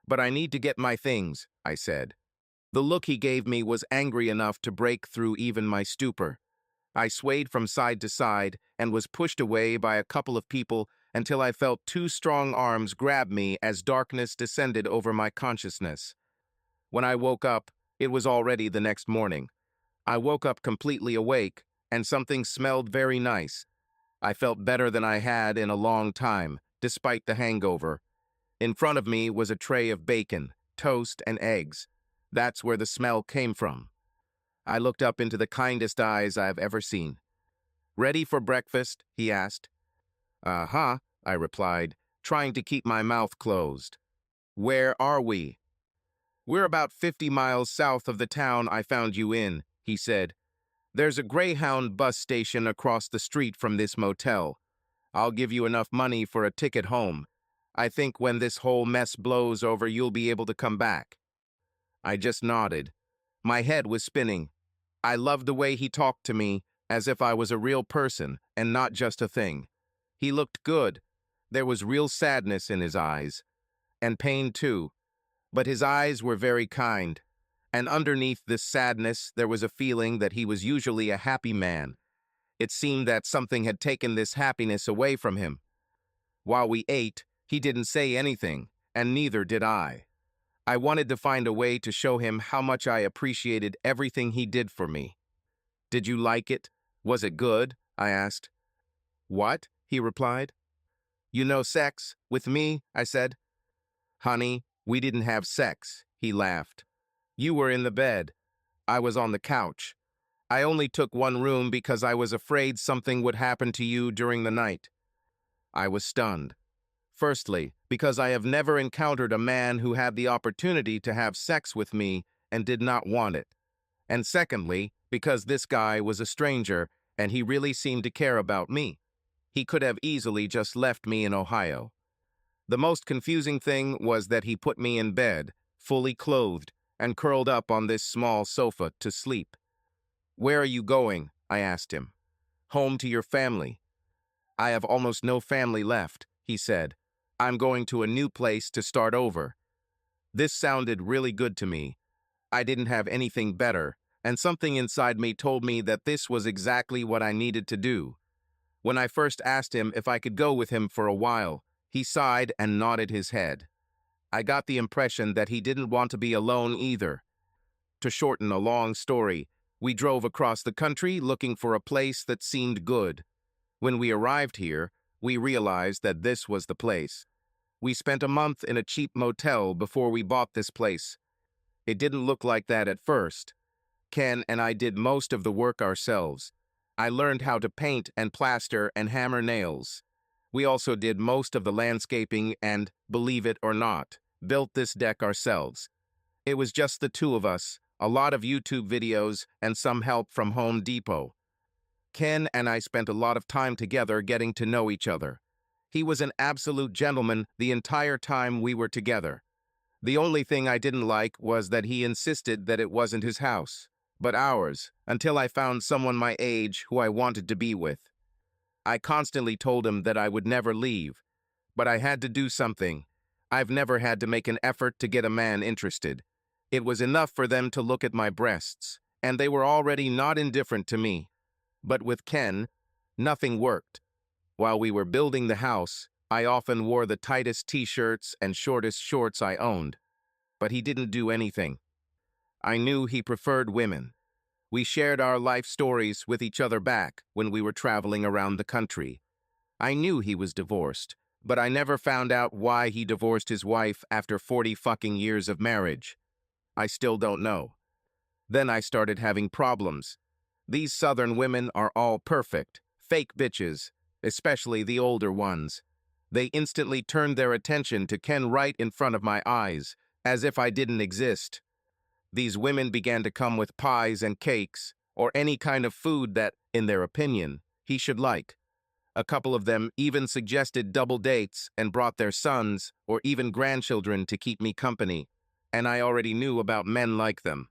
"But I need to get my things," I said. The look he gave me was angry enough to break through even my stupor. I swayed from side to side and was pushed away by a couple of people until I felt two strong arms grab me as darkness descended over my consciousness. When I woke up, it was already the next morning. I woke up completely awake, and something smelled very nice. I felt better than I had in a long time, despite the hangover. In front of me was a tray of bacon, toast, and eggs. That's where the smell came from. I looked up into the kindest eyes I've ever seen. "Ready for breakfast?" he asked. "Uh-huh," I replied, trying to keep my mouth closed. "Where are we?" "We're about 50 miles south of the town I found you in," he said. "There's a Greyhound bus station across the street from this motel. I'll give you enough money for a ticket home. I think when this whole mess blows over, you'll be able to come back." I just nodded. My head was spinning. I loved the way he talked to me, as if I was a real person and not just a thing. He looked good. There was real sadness in his eyes. And pain too. But his eyes were very kind. And underneath this sadness, there was a feeling that he was usually a happy man. It seemed that something had taken this happiness away from him. While we ate, he didn't say anything, and neither did I. I wanted to find a way to show him how much I appreciated everything he did for me. "Did you like it? Was it good?" I asked. "What?" he replied. "You know sex? With me?" I said. "Honey, we didn't have sex," he laughed. "You were in the bed. I was on the couch. I only took one room because I was afraid something would happen to you during the night." I was stunned. Firstly, because I have never encountered a man who had the opportunity to have sex with me and did not want it. And secondly, because this guy was a stranger and he really seemed to care about me. He could have easily just left me in Ohio. The most confusing thing was that he put me in bed, fully clothed, and curled up on this small sofa to sleep. "Where are you going?" I asked him. "Home to your family." "I have almost no family left," he said. "I'm going to a new place to start over." This sounded really good to me. I didn't have anything better, and something inside me told me that this was exactly what I needed to do. When I first asked him if I could go with him for a while, he sighed and nodded his head. I got the impression that he didn't want to be alone either. To shorten a long story, we drove across the country looking for a place that seemed good. When we arrived here, we realized that this was the place. We spent a month in a cheap motel before we bought this place. It didn't look like that at first. Ken and I did most of the work ourselves. I learned how to paint and plaster and hammer nails. We also did most of the landscaping and, believe it or not, built this deck ourselves. It was just the two of us, a lot of YouTube videos, and some help from Home Depot. Ken and I spent a lot of time together getting to know each other. He was an absolute gentleman the entire time we were together. The only thing I didn't like was that he insisted that it wasn't his house, but ours, until I found someone my age who I wanted to be with. I constantly told him that I would never leave, but I had to do something. I've never had to make an effort to get a man interested. It was enough for them to look at my breasts, and they were already not indifferent to me. But with Ken, nothing worked. While we were building the house, I often wore the tightest t-shirts and shortest shorts I owned. But he didn't do anything. I knew he preferred women. We shared our life stories with each other back when we were traveling around the country. I knew he was divorced, but I never found out why he divorced his wife after 40 fucking years of marriage. I still don't know. Then I started having problems. These Southern women are all perfect, fake bitches, especially the older ones. They instantly turned their attention to Ken right in front of my eyes, as if I didn't exist. These women began to come with pies and cakes, or any kind of food that, in their opinion, he should like. A couple of them even suggested double dates and brought their sons or even grandchildren to keep me company, and I already knew about men like them.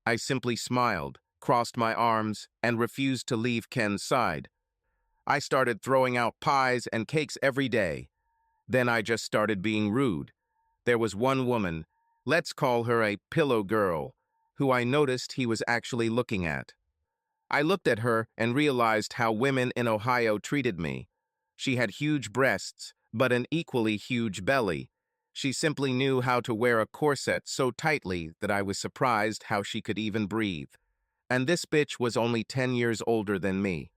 I simply smiled, crossed my arms, and refused to leave Ken's side. I started throwing out pies and cakes every day. Then I just started being rude. There was one woman, let's call her a pillow girl, who I noticed he was actually looking at. I looked at her and realized how women in Ohio treated me. She had huge breasts, but an equally huge belly. She simply knew how to wear a corset so tightly that I was surprised how she could even breathe. And this bitch was only 10 years older than me.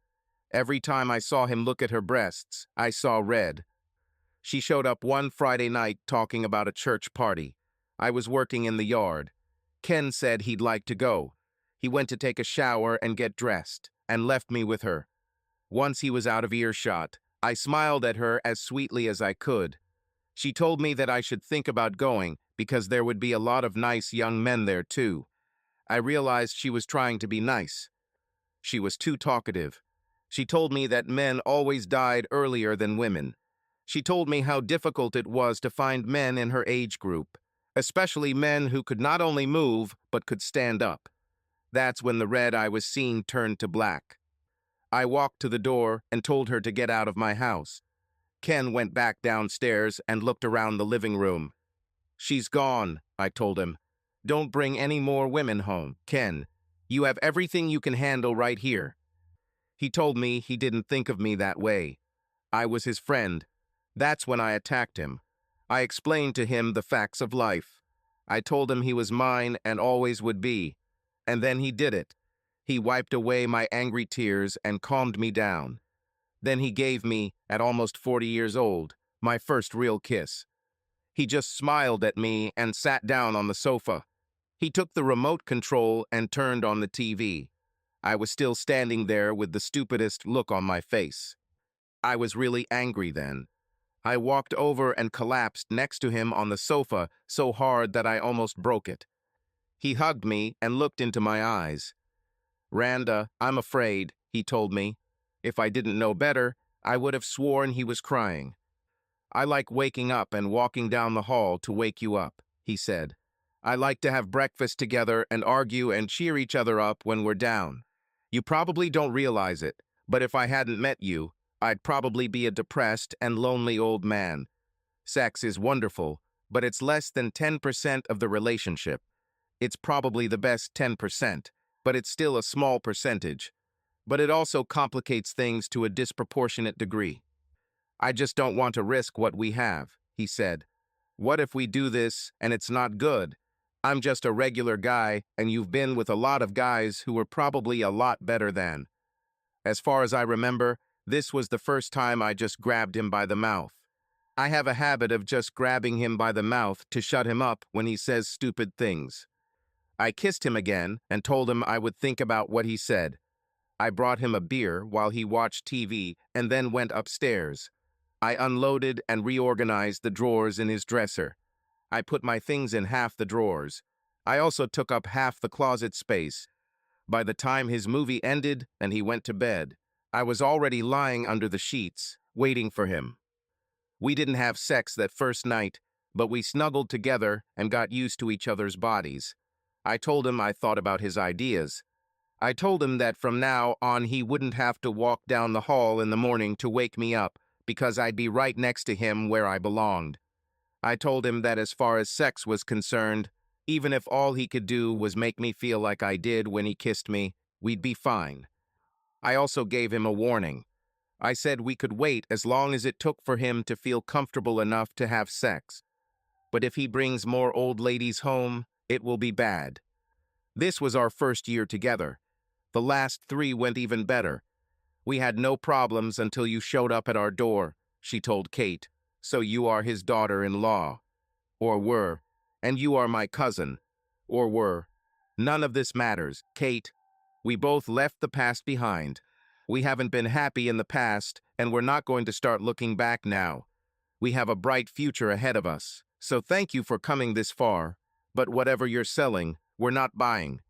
Every time I saw him look at her breasts, I saw red. She showed up one Friday night talking about a church party. I was working in the yard. Ken said he'd like to go. He went to take a shower and get dressed, and left me with her. Once he was out of earshot, I smiled at her as sweetly as I could. She told me that I should think about going because there would be a lot of nice young men there too. I realized she was trying to be nice. She was too talkative. She told me that men always died earlier than women. She told me how difficult it was to find men in her age group, especially men who could not only move but could stand up. That's when the red I was seeing turned to black. I walked to the door and told her to get out of my house. Ken went back downstairs and looked around the living room. She's gone, I told him. Don't bring any more women home, Ken. You have everything you can handle right here. He told me he didn't think of me that way. I was his friend. That's when I attacked him. I explained to him the facts of life. I told him he was mine and always would be. And then he did it. He wiped away my angry tears and calmed me down. Then he gave me, at almost 40 years old, my first real kiss. He just smiled at me and sat down on the sofa. He took the remote control and turned on the TV. I was still standing there with the stupidest look on my face. I was really angry then. I walked over and collapsed next to him on the sofa so hard that I almost broke it. He hugged me and looked into my eyes. "Randa, I'm afraid," he told me. If I didn't know better, I would have sworn he was crying. "I like waking up and walking down the hall to wake you up," he said. "I like to have breakfast together and argue and cheer each other up when we're down. You probably don't realize it, but if I hadn't met you, I'd probably be a depressed and lonely old man. Sex is wonderful, but it's less than 10% of the relationship. It's probably the best 10%, but it's still a small percentage. But it also complicates things to a disproportionate degree. I just don't want to risk what we have," he said. "What if we do this and it's not good? I'm just a regular guy, and you've been with a lot of guys who were probably a lot better than." As far as I remember, this was the first time I just grabbed him by the mouth. I have a habit of just grabbing him by the mouth to shut him up when he says stupid things. I kissed him again and told him I would think about what he said. I brought him a beer while he watched TV and then went upstairs. I unloaded and reorganized the drawers in his dresser. I put my things in half the drawers. I also took up half the closet space. By the time his movie ended and he went to bed, I was already lying under the sheets, waiting for him. We didn't have sex that first night, but we snuggled together and got used to each other's bodies. I told him I thought about his ideas. I told him that from now on he wouldn't have to walk down the hall in the morning to wake me up because I'd be right next to him where I belonged. I told him that as far as sex was concerned, even if all he could do was make me feel like I did when he kissed me, we'd be fine. I also gave him a warning. I said we could wait as long as it took for him to feel comfortable enough to have sex. But if he brings more old ladies home, it will be bad. This was our first year together. The last 3 went even better. We had no problems until you showed up at our door, she told Kate. So you are his daughter-in-law. Or were. And you are my cousin. Or were. None of this matters, Kate. We both left the past behind. We haven't been happy in the past, and we're not going to start looking back now. We have a bright future ahead of us. So thank you for coming this far. But whatever you're selling, We're not buying.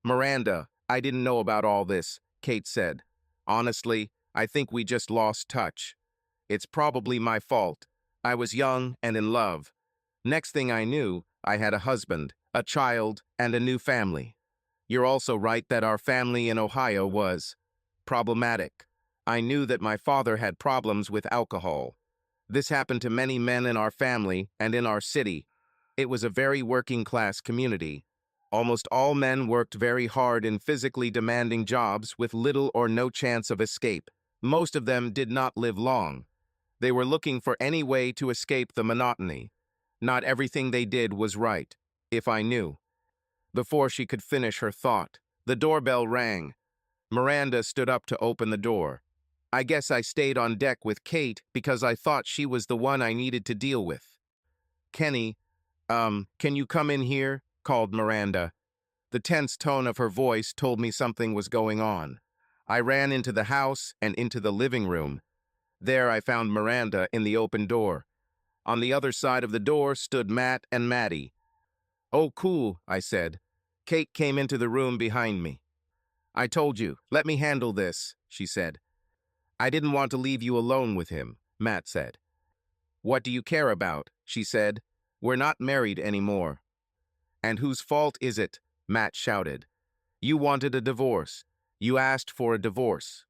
Miranda, I didn't know about all this, Kate said. Honestly, I think we just lost touch. It's probably my fault. I was young and in love. Next thing I knew, I had a husband, a child, and a new family. You're also right that our family in Ohio was problematic. I knew that my father had problems with alcohol. This happened to many men in our family and in our city. It was a very working-class community. Almost all men worked very hard in physically demanding jobs with little or no chance of escape. Most of them did not live long. They were looking for any way to escape the monotony. Not everything they did was right, if I knew. Before she could finish her thought, the doorbell rang. Miranda stood up to open the door. I guess I stayed on deck with Kate because I thought she was the one I needed to deal with. Kenny, can you come in here? Called Miranda. The tense tone of her voice told me something was going on. I ran into the house and into the living room. There I found Miranda in the open door. On the other side of the door stood Matt and Maddie. Oh, cool, I said. Kate came into the room behind me. I told you, let me handle this, she said. I didn't want to leave you alone with him, Matt said. What do you care about? She said. We're not married anymore. And whose fault is it? Matt shouted. You wanted a divorce. You asked for a divorce.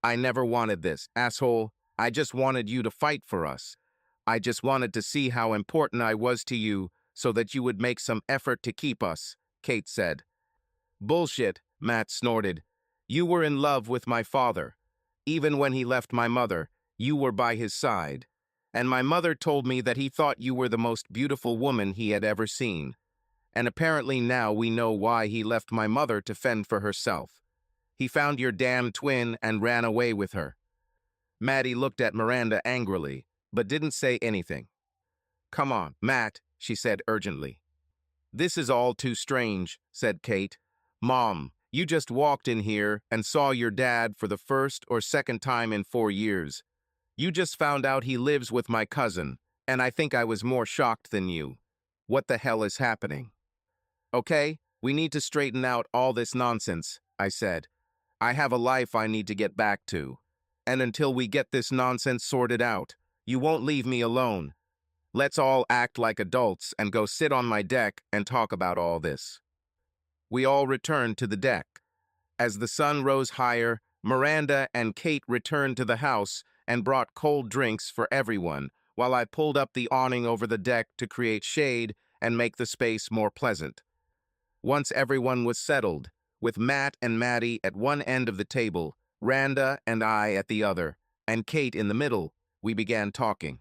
I never wanted this, asshole. I just wanted you to fight for us. I just wanted to see how important I was to you so that you would make some effort to keep us, Kate said. Bullshit, Matt snorted. You were in love with my father. Even when he left my mother, you were by his side. And my mother told me that he thought you were the most beautiful woman he had ever seen. And apparently now we know why he left my mother to fend for herself. He found your damn twin and ran away with her. Maddie looked at Miranda angrily, but didn't say anything. Come on, Matt, she said urgently. This is all too strange, said Kate. Mom, you just walked in here and saw your dad for the first or second time in 4 years. You just found out he lives with my cousin, and I think I was more shocked than you. What the hell is happening? Okay, we need to straighten out all this nonsense, I said. I have a life I need to get back to. And until we get this nonsense sorted out, you won't leave me alone. Let's all act like adults and go sit on my deck and talk about all this. We all returned to the deck. As the sun rose higher, Miranda and Kate returned to the house and brought cold drinks for everyone, while I pulled up the awning over the deck to create shade and make the space more pleasant. Once everyone was settled, with Matt and Maddie at one end of the table, Randa and I at the other, and Kate in the middle, we began talking.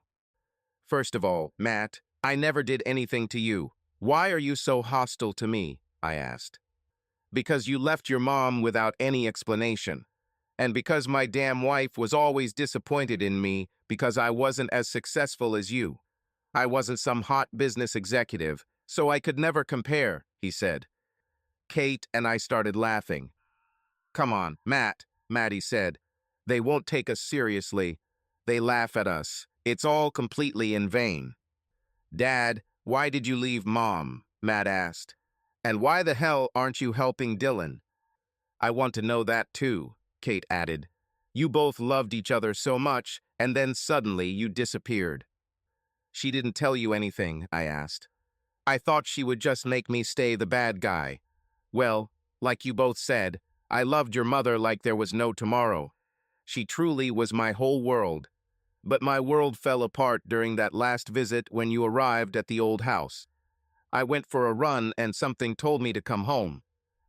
First of all, Matt, I never did anything to you. Why are you so hostile to me? I asked. Because you left your mom without any explanation. And because my damn wife was always disappointed in me because I wasn't as successful as you. I wasn't some hot business executive, so I could never compare, he said. Kate and I started laughing. Come on, Matt, Maddie said. They won't take us seriously. They laugh at us. It's all completely in vain. Dad, why did you leave Mom? Matt asked. And why the hell aren't you helping Dylan? I want to know that too, Kate added. You both loved each other so much, and then suddenly you disappeared. She didn't tell you anything, I asked. I thought she would just make me stay the bad guy. Well, like you both said, I loved your mother like there was no tomorrow. She truly was my whole world. But my world fell apart during that last visit when you arrived at the old house. I went for a run and something told me to come home.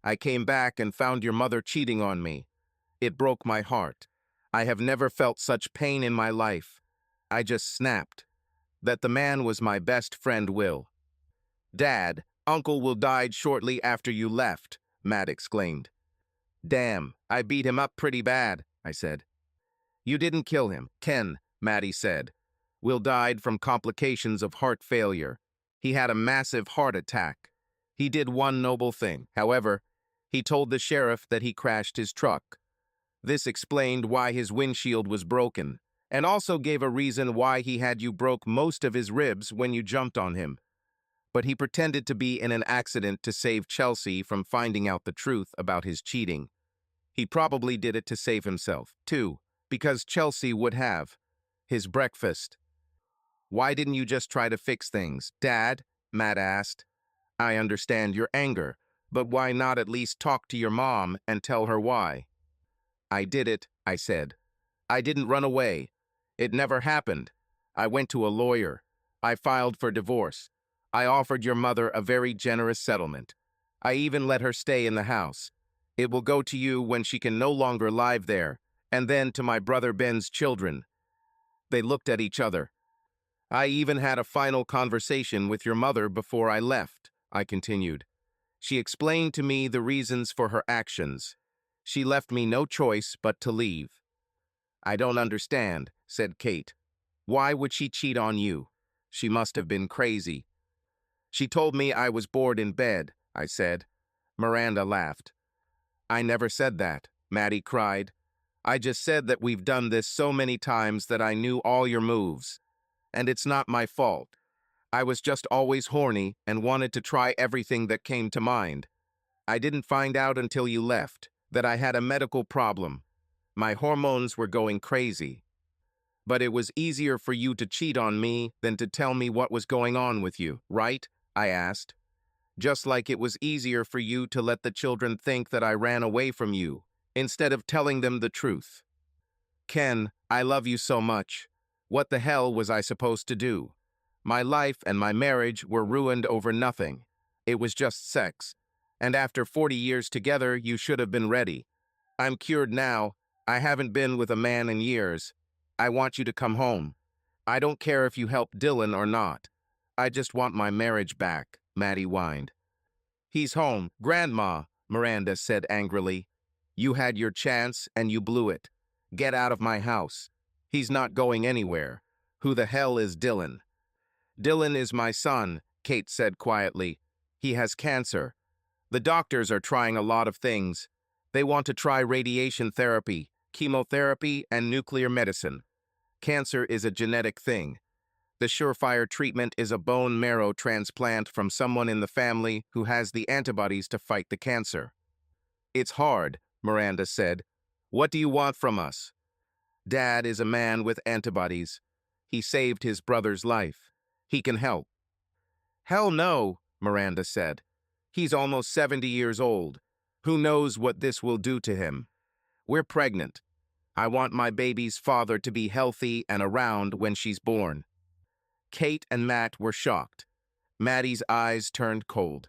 I came back and found your mother cheating on me. It broke my heart. I have never felt such pain in my life. I just snapped. That the man was my best friend Will. Dad, Uncle Will died shortly after you left, Matt exclaimed. Damn, I beat him up pretty bad, I said. You didn't kill him, Ken, Maddie said. Will died from complications of heart failure. He had a massive heart attack. He did one noble thing, however. He told the sheriff that he crashed his truck. This explained why his windshield was broken, and also gave a reason why he had you broke most of his ribs when you jumped on him. but he pretended to be in an accident to save Chelsea from finding out the truth about his cheating. He probably did it to save himself, too, because Chelsea would have his breakfast. "Why didn't you just try to fix things, Dad?" Matt asked. "I understand your anger, but why not at least talk to your mom and tell her why?" "I did it," I said. "I didn't run away. It never happened. I went to a lawyer. I filed for divorce. I offered your mother a very generous settlement. I even let her stay in the house. It will go to you when she can no longer live there, and then to my brother Ben's children." They looked at each other. "I even had a final conversation with your mother before I left," I continued. "She explained to me the reasons for her actions. She left me no choice but to leave." "I don't understand," said Kate. "Why would she cheat on you? She must have been crazy." "She told me I was bored in bed," I said. Miranda laughed. "I never said that," Maddie cried. "I just said that we've done this so many times that I knew all your moves. And it's not my fault. I was just always horny and wanted to try everything that came to mind. I didn't find out until you left that I had a medical problem. My hormones were going crazy. But it was easier for you to cheat on me than to tell me what was going on with you, right?" I asked. "Just like it was easier for you to let the children think that I ran away from you, instead of telling them the truth." "Ken, I love you so much. What the hell was I supposed to do? My life and my marriage were ruined over nothing. It was just sex. And after 40 years together, you should have been ready. I'm cured now. I haven't been with a man in years. I want you to come home. I don't care if you help Dylan or not. I just want my marriage back," Maddie whined. "He's home, Grandma," Miranda said angrily. "You had your chance and you blew it. Get out of my house. He's not going anywhere. Who the hell is Dylan?" "Dylan is my son," Kate said quietly. "He has cancer. The doctors are trying a lot of things. They want to try radiation therapy, chemotherapy, and nuclear medicine. Cancer is a genetic thing. The surefire treatment is a bone marrow transplant from someone in the family who has the antibodies to fight the cancer." "It's hard," Miranda said. "What do you want from us?" "Dad is a man with antibodies. He saved his brother's life. He can help." "Hell no," Miranda said. "He's almost 70 years old. Who knows what this will do to him? We're pregnant. I want my baby's father to be healthy and around when she's born." Kate and Matt were shocked. Maddie's eyes turned cold.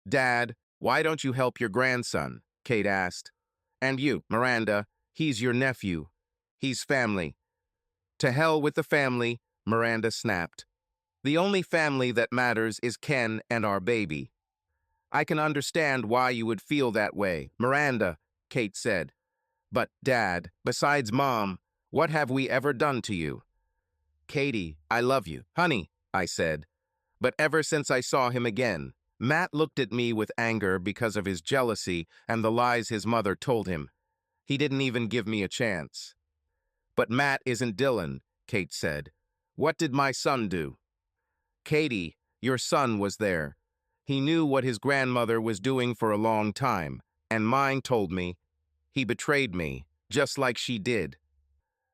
"Dad, why don't you help your grandson?" Kate asked. "And you, Miranda, he's your nephew. He's family." "To hell with the family," Miranda snapped. "The only family that matters is Ken and our baby." "I can understand why you would feel that way, Miranda," Kate said. "But, Dad, besides Mom, what have we ever done to you?" "Katie, I love you, honey," I said. "But ever since I saw him again," Matt looked at me with anger because of his jealousy and the lies his mother told him. "He didn't even give me a chance." "But Matt isn't Dylan," Kate said. "What did my son do?" "Katie, your son was there. He knew what his grandmother was doing for a long time, and mine told me. He betrayed me, just like she did."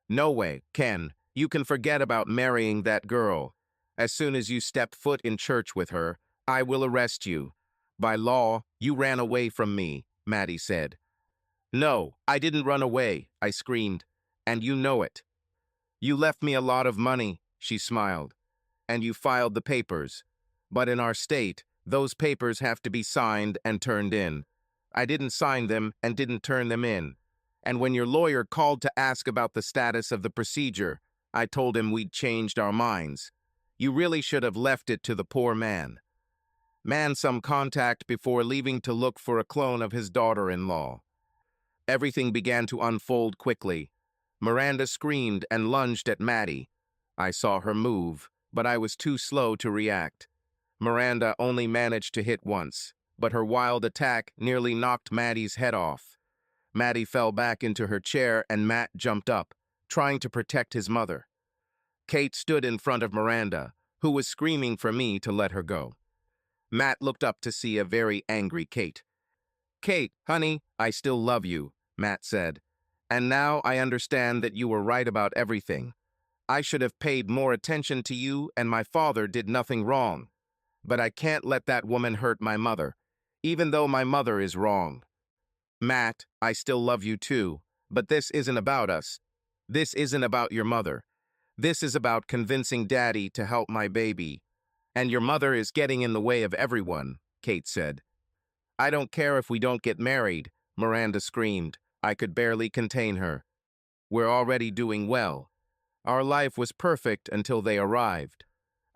"No way, Ken. You can forget about marrying that girl. As soon as you step foot in church with her, I will arrest you. By law, you ran away from me," Maddie said. "No, I didn't run away," I screamed. "And you know it." "You left me a lot of money," she smiled. "And you filed the papers. But in our state, those papers have to be signed and turned in. I didn't sign them and didn't turn them in. And when your lawyer called to ask about the status of the procedure, I told him we'd changed our minds. You really should have left it to the poor man. Man some contact before leaving to look for a clone of his daughter-in-law." Everything began to unfold quickly. Miranda screamed and lunged at Maddie. I saw her move, but I was too slow to react. Miranda only managed to hit once, but her wild attack nearly knocked Maddie's head off. Maddie fell back into her chair and Matt jumped up, trying to protect his mother. Kate stood in front of Miranda, who was screaming for me to let her go. Matt looked up to see a very angry Kate. Kate, honey, I still love you, Matt said. And now I understand that you were right about everything. I should have paid more attention to you, and my father did nothing wrong. But I can't let that woman hurt my mother, even though my mother is wrong. Matt, I still love you too, but this isn't about us. This isn't about your mother. This is about convincing Daddy to help my baby. And your mother is getting in the way of everyone, Kate said. I don't care if we don't get married, Miranda screamed. I could barely contain her. We're already doing well. Our life was perfect until they arrived.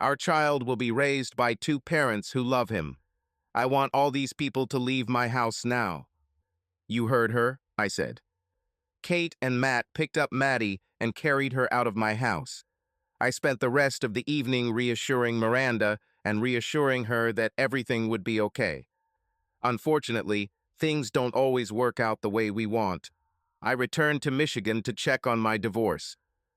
Our child will be raised by two parents who love him. I want all these people to leave my house now. You heard her, I said. Kate and Matt picked up Maddie and carried her out of my house. I spent the rest of the evening reassuring Miranda and reassuring her that everything would be okay. Unfortunately, things don't always work out the way we want. I returned to Michigan to check on my divorce.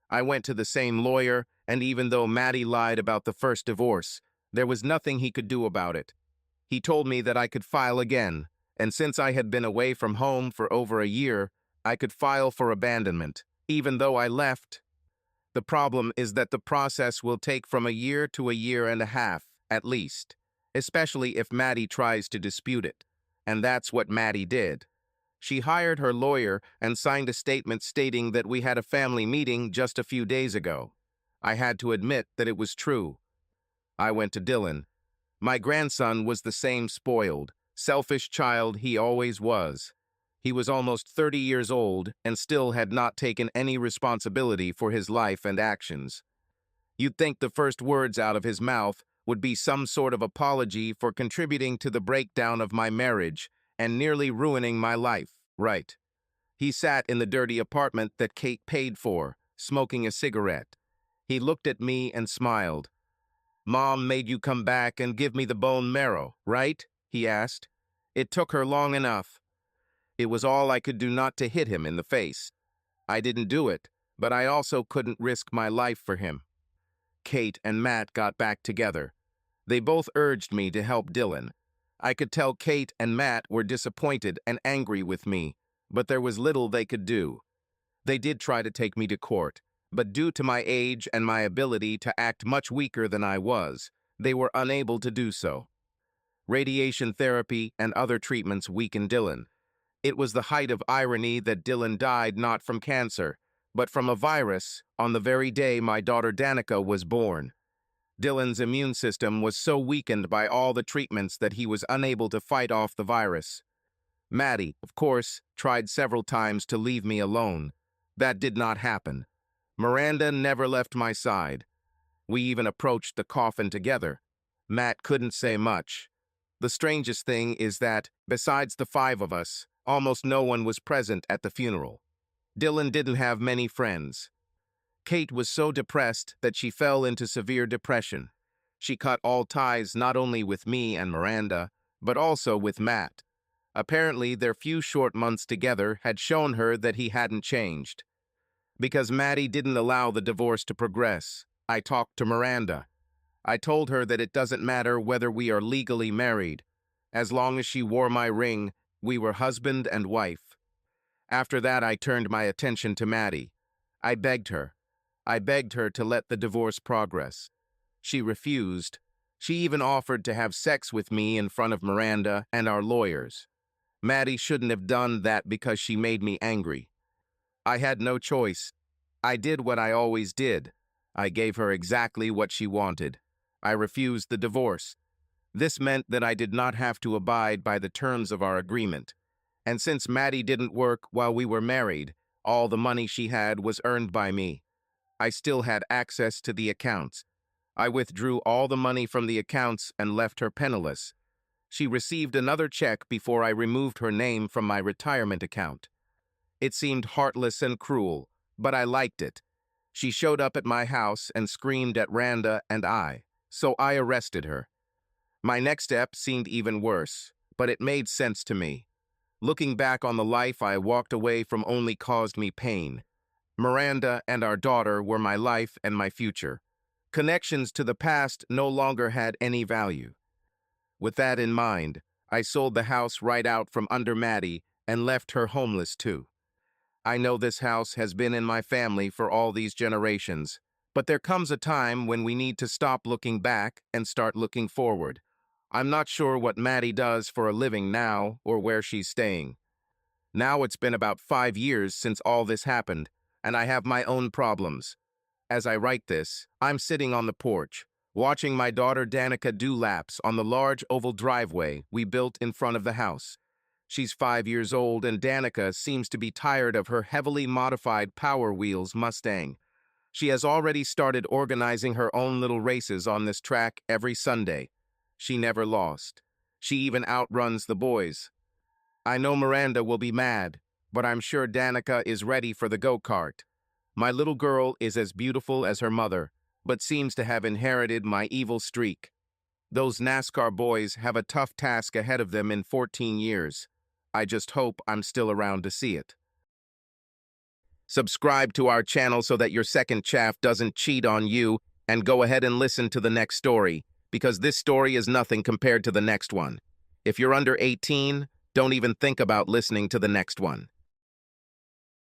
I went to the same lawyer, and even though Maddie lied about the first divorce, there was nothing he could do about it. He told me that I could file again, and since I had been away from home for over a year, I could file for abandonment, even though I left. The problem is that the process will take from a year to a year and a half, at least, especially if Maddie tries to dispute it. And that's what Maddie did. She hired her lawyer and signed a statement stating that we had a family meeting just a few days ago. I had to admit that it was true. I went to Dylan. My grandson was the same spoiled, selfish child he always was. He was almost 30 years old and still had not taken any responsibility for his life and actions. You'd think the first words out of his mouth would be some sort of apology for contributing to the breakdown of my marriage and nearly ruining my life, right? He sat in the dirty apartment that Kate paid for, smoking a cigarette. He looked at me and smiled. Mom made you come back and give me the bone marrow, right? He asked. It took her long enough. It was all I could do not to hit him in the face. I didn't do it, but I also couldn't risk my life for him. Kate and Matt got back together. They both urged me to help Dylan. I could tell Kate and Matt were disappointed and angry with me, but there was little they could do. They did try to take me to court, but due to my age and my ability to act much weaker than I was, they were unable to do so. Radiation therapy and other treatments weakened Dylan. It was the height of irony that Dylan died not from cancer, but from a virus on the very day my daughter Danica was born. Dylan's immune system was so weakened by all the treatments that he was unable to fight off the virus. Maddie, of course, tried several times to leave me alone. That did not happen. Miranda never left my side. We even approached the coffin together. Matt couldn't say much. The strangest thing is that, besides the five of us, almost no one was present at the funeral. Dylan didn't have many friends. Kate was so depressed that she fell into severe depression. She cut all ties not only with me and Miranda, but also with Matt. Apparently, their few short months together had shown her that he hadn't changed. Because Maddie didn't allow the divorce to progress, I talked to Miranda. I told her that it doesn't matter whether we are legally married. As long as she wore my ring, we were husband and wife. After that, I turned my attention to Maddie. I begged her to let the divorce progress. She refused. She even offered to have sex with me in front of Miranda and our lawyers. Maddie shouldn't have done that because she made me angry. I had no choice. I did what I always did. I gave her exactly what she wanted. I refused the divorce. This meant that I did not have to abide by the terms of our agreement. And since Maddie didn't work while we were married, all the money she had was earned by me. I still had access to the accounts. I withdrew all the money from the accounts and left her penniless. She received another check before I removed her name from my retirement account. It seemed heartless and cruel, but I liked it. She showed up at my house and screamed at Randa and I, so I arrested her. My next step seemed even worse, but it made sense to me. Looking back on the life I walked away from only caused me pain. Miranda and our daughter were my life and my future. Connections to the past no longer had any value. With that in mind, I sold the house right out from under Maddie and left her homeless too. I know this house has been in my family for all these generations, but there comes a time when we need to stop looking back and start looking forward. I'm not sure what Maddie does for a living now or where she's staying. Now it's been about 5 years since all this happened, and I have my own problems. As I write this, I'm sitting on the porch, watching my daughter Danica do laps on the large oval driveway we built in front of the house. She's 5 years old, and Danica seems to be tired of her heavily modified Power Wheels Mustang. She has already started organizing her own little races on this track every Sunday. She never lost. She even outruns the boys. I know Miranda will be mad, but I'm sure Danica is ready for the go-kart. My little girl is as beautiful as her mother, but seems to have inherited my evil streak. Those NASCAR boys have a tough task ahead of them in 14 years. I just hope I'm still around to see it. Subscribe to our channel so that your second chaff doesn't cheat on you, and go ahead and listen to the next story, because this story is nothing compared to the next one. If you're under 18, don't even think about listening to the next one.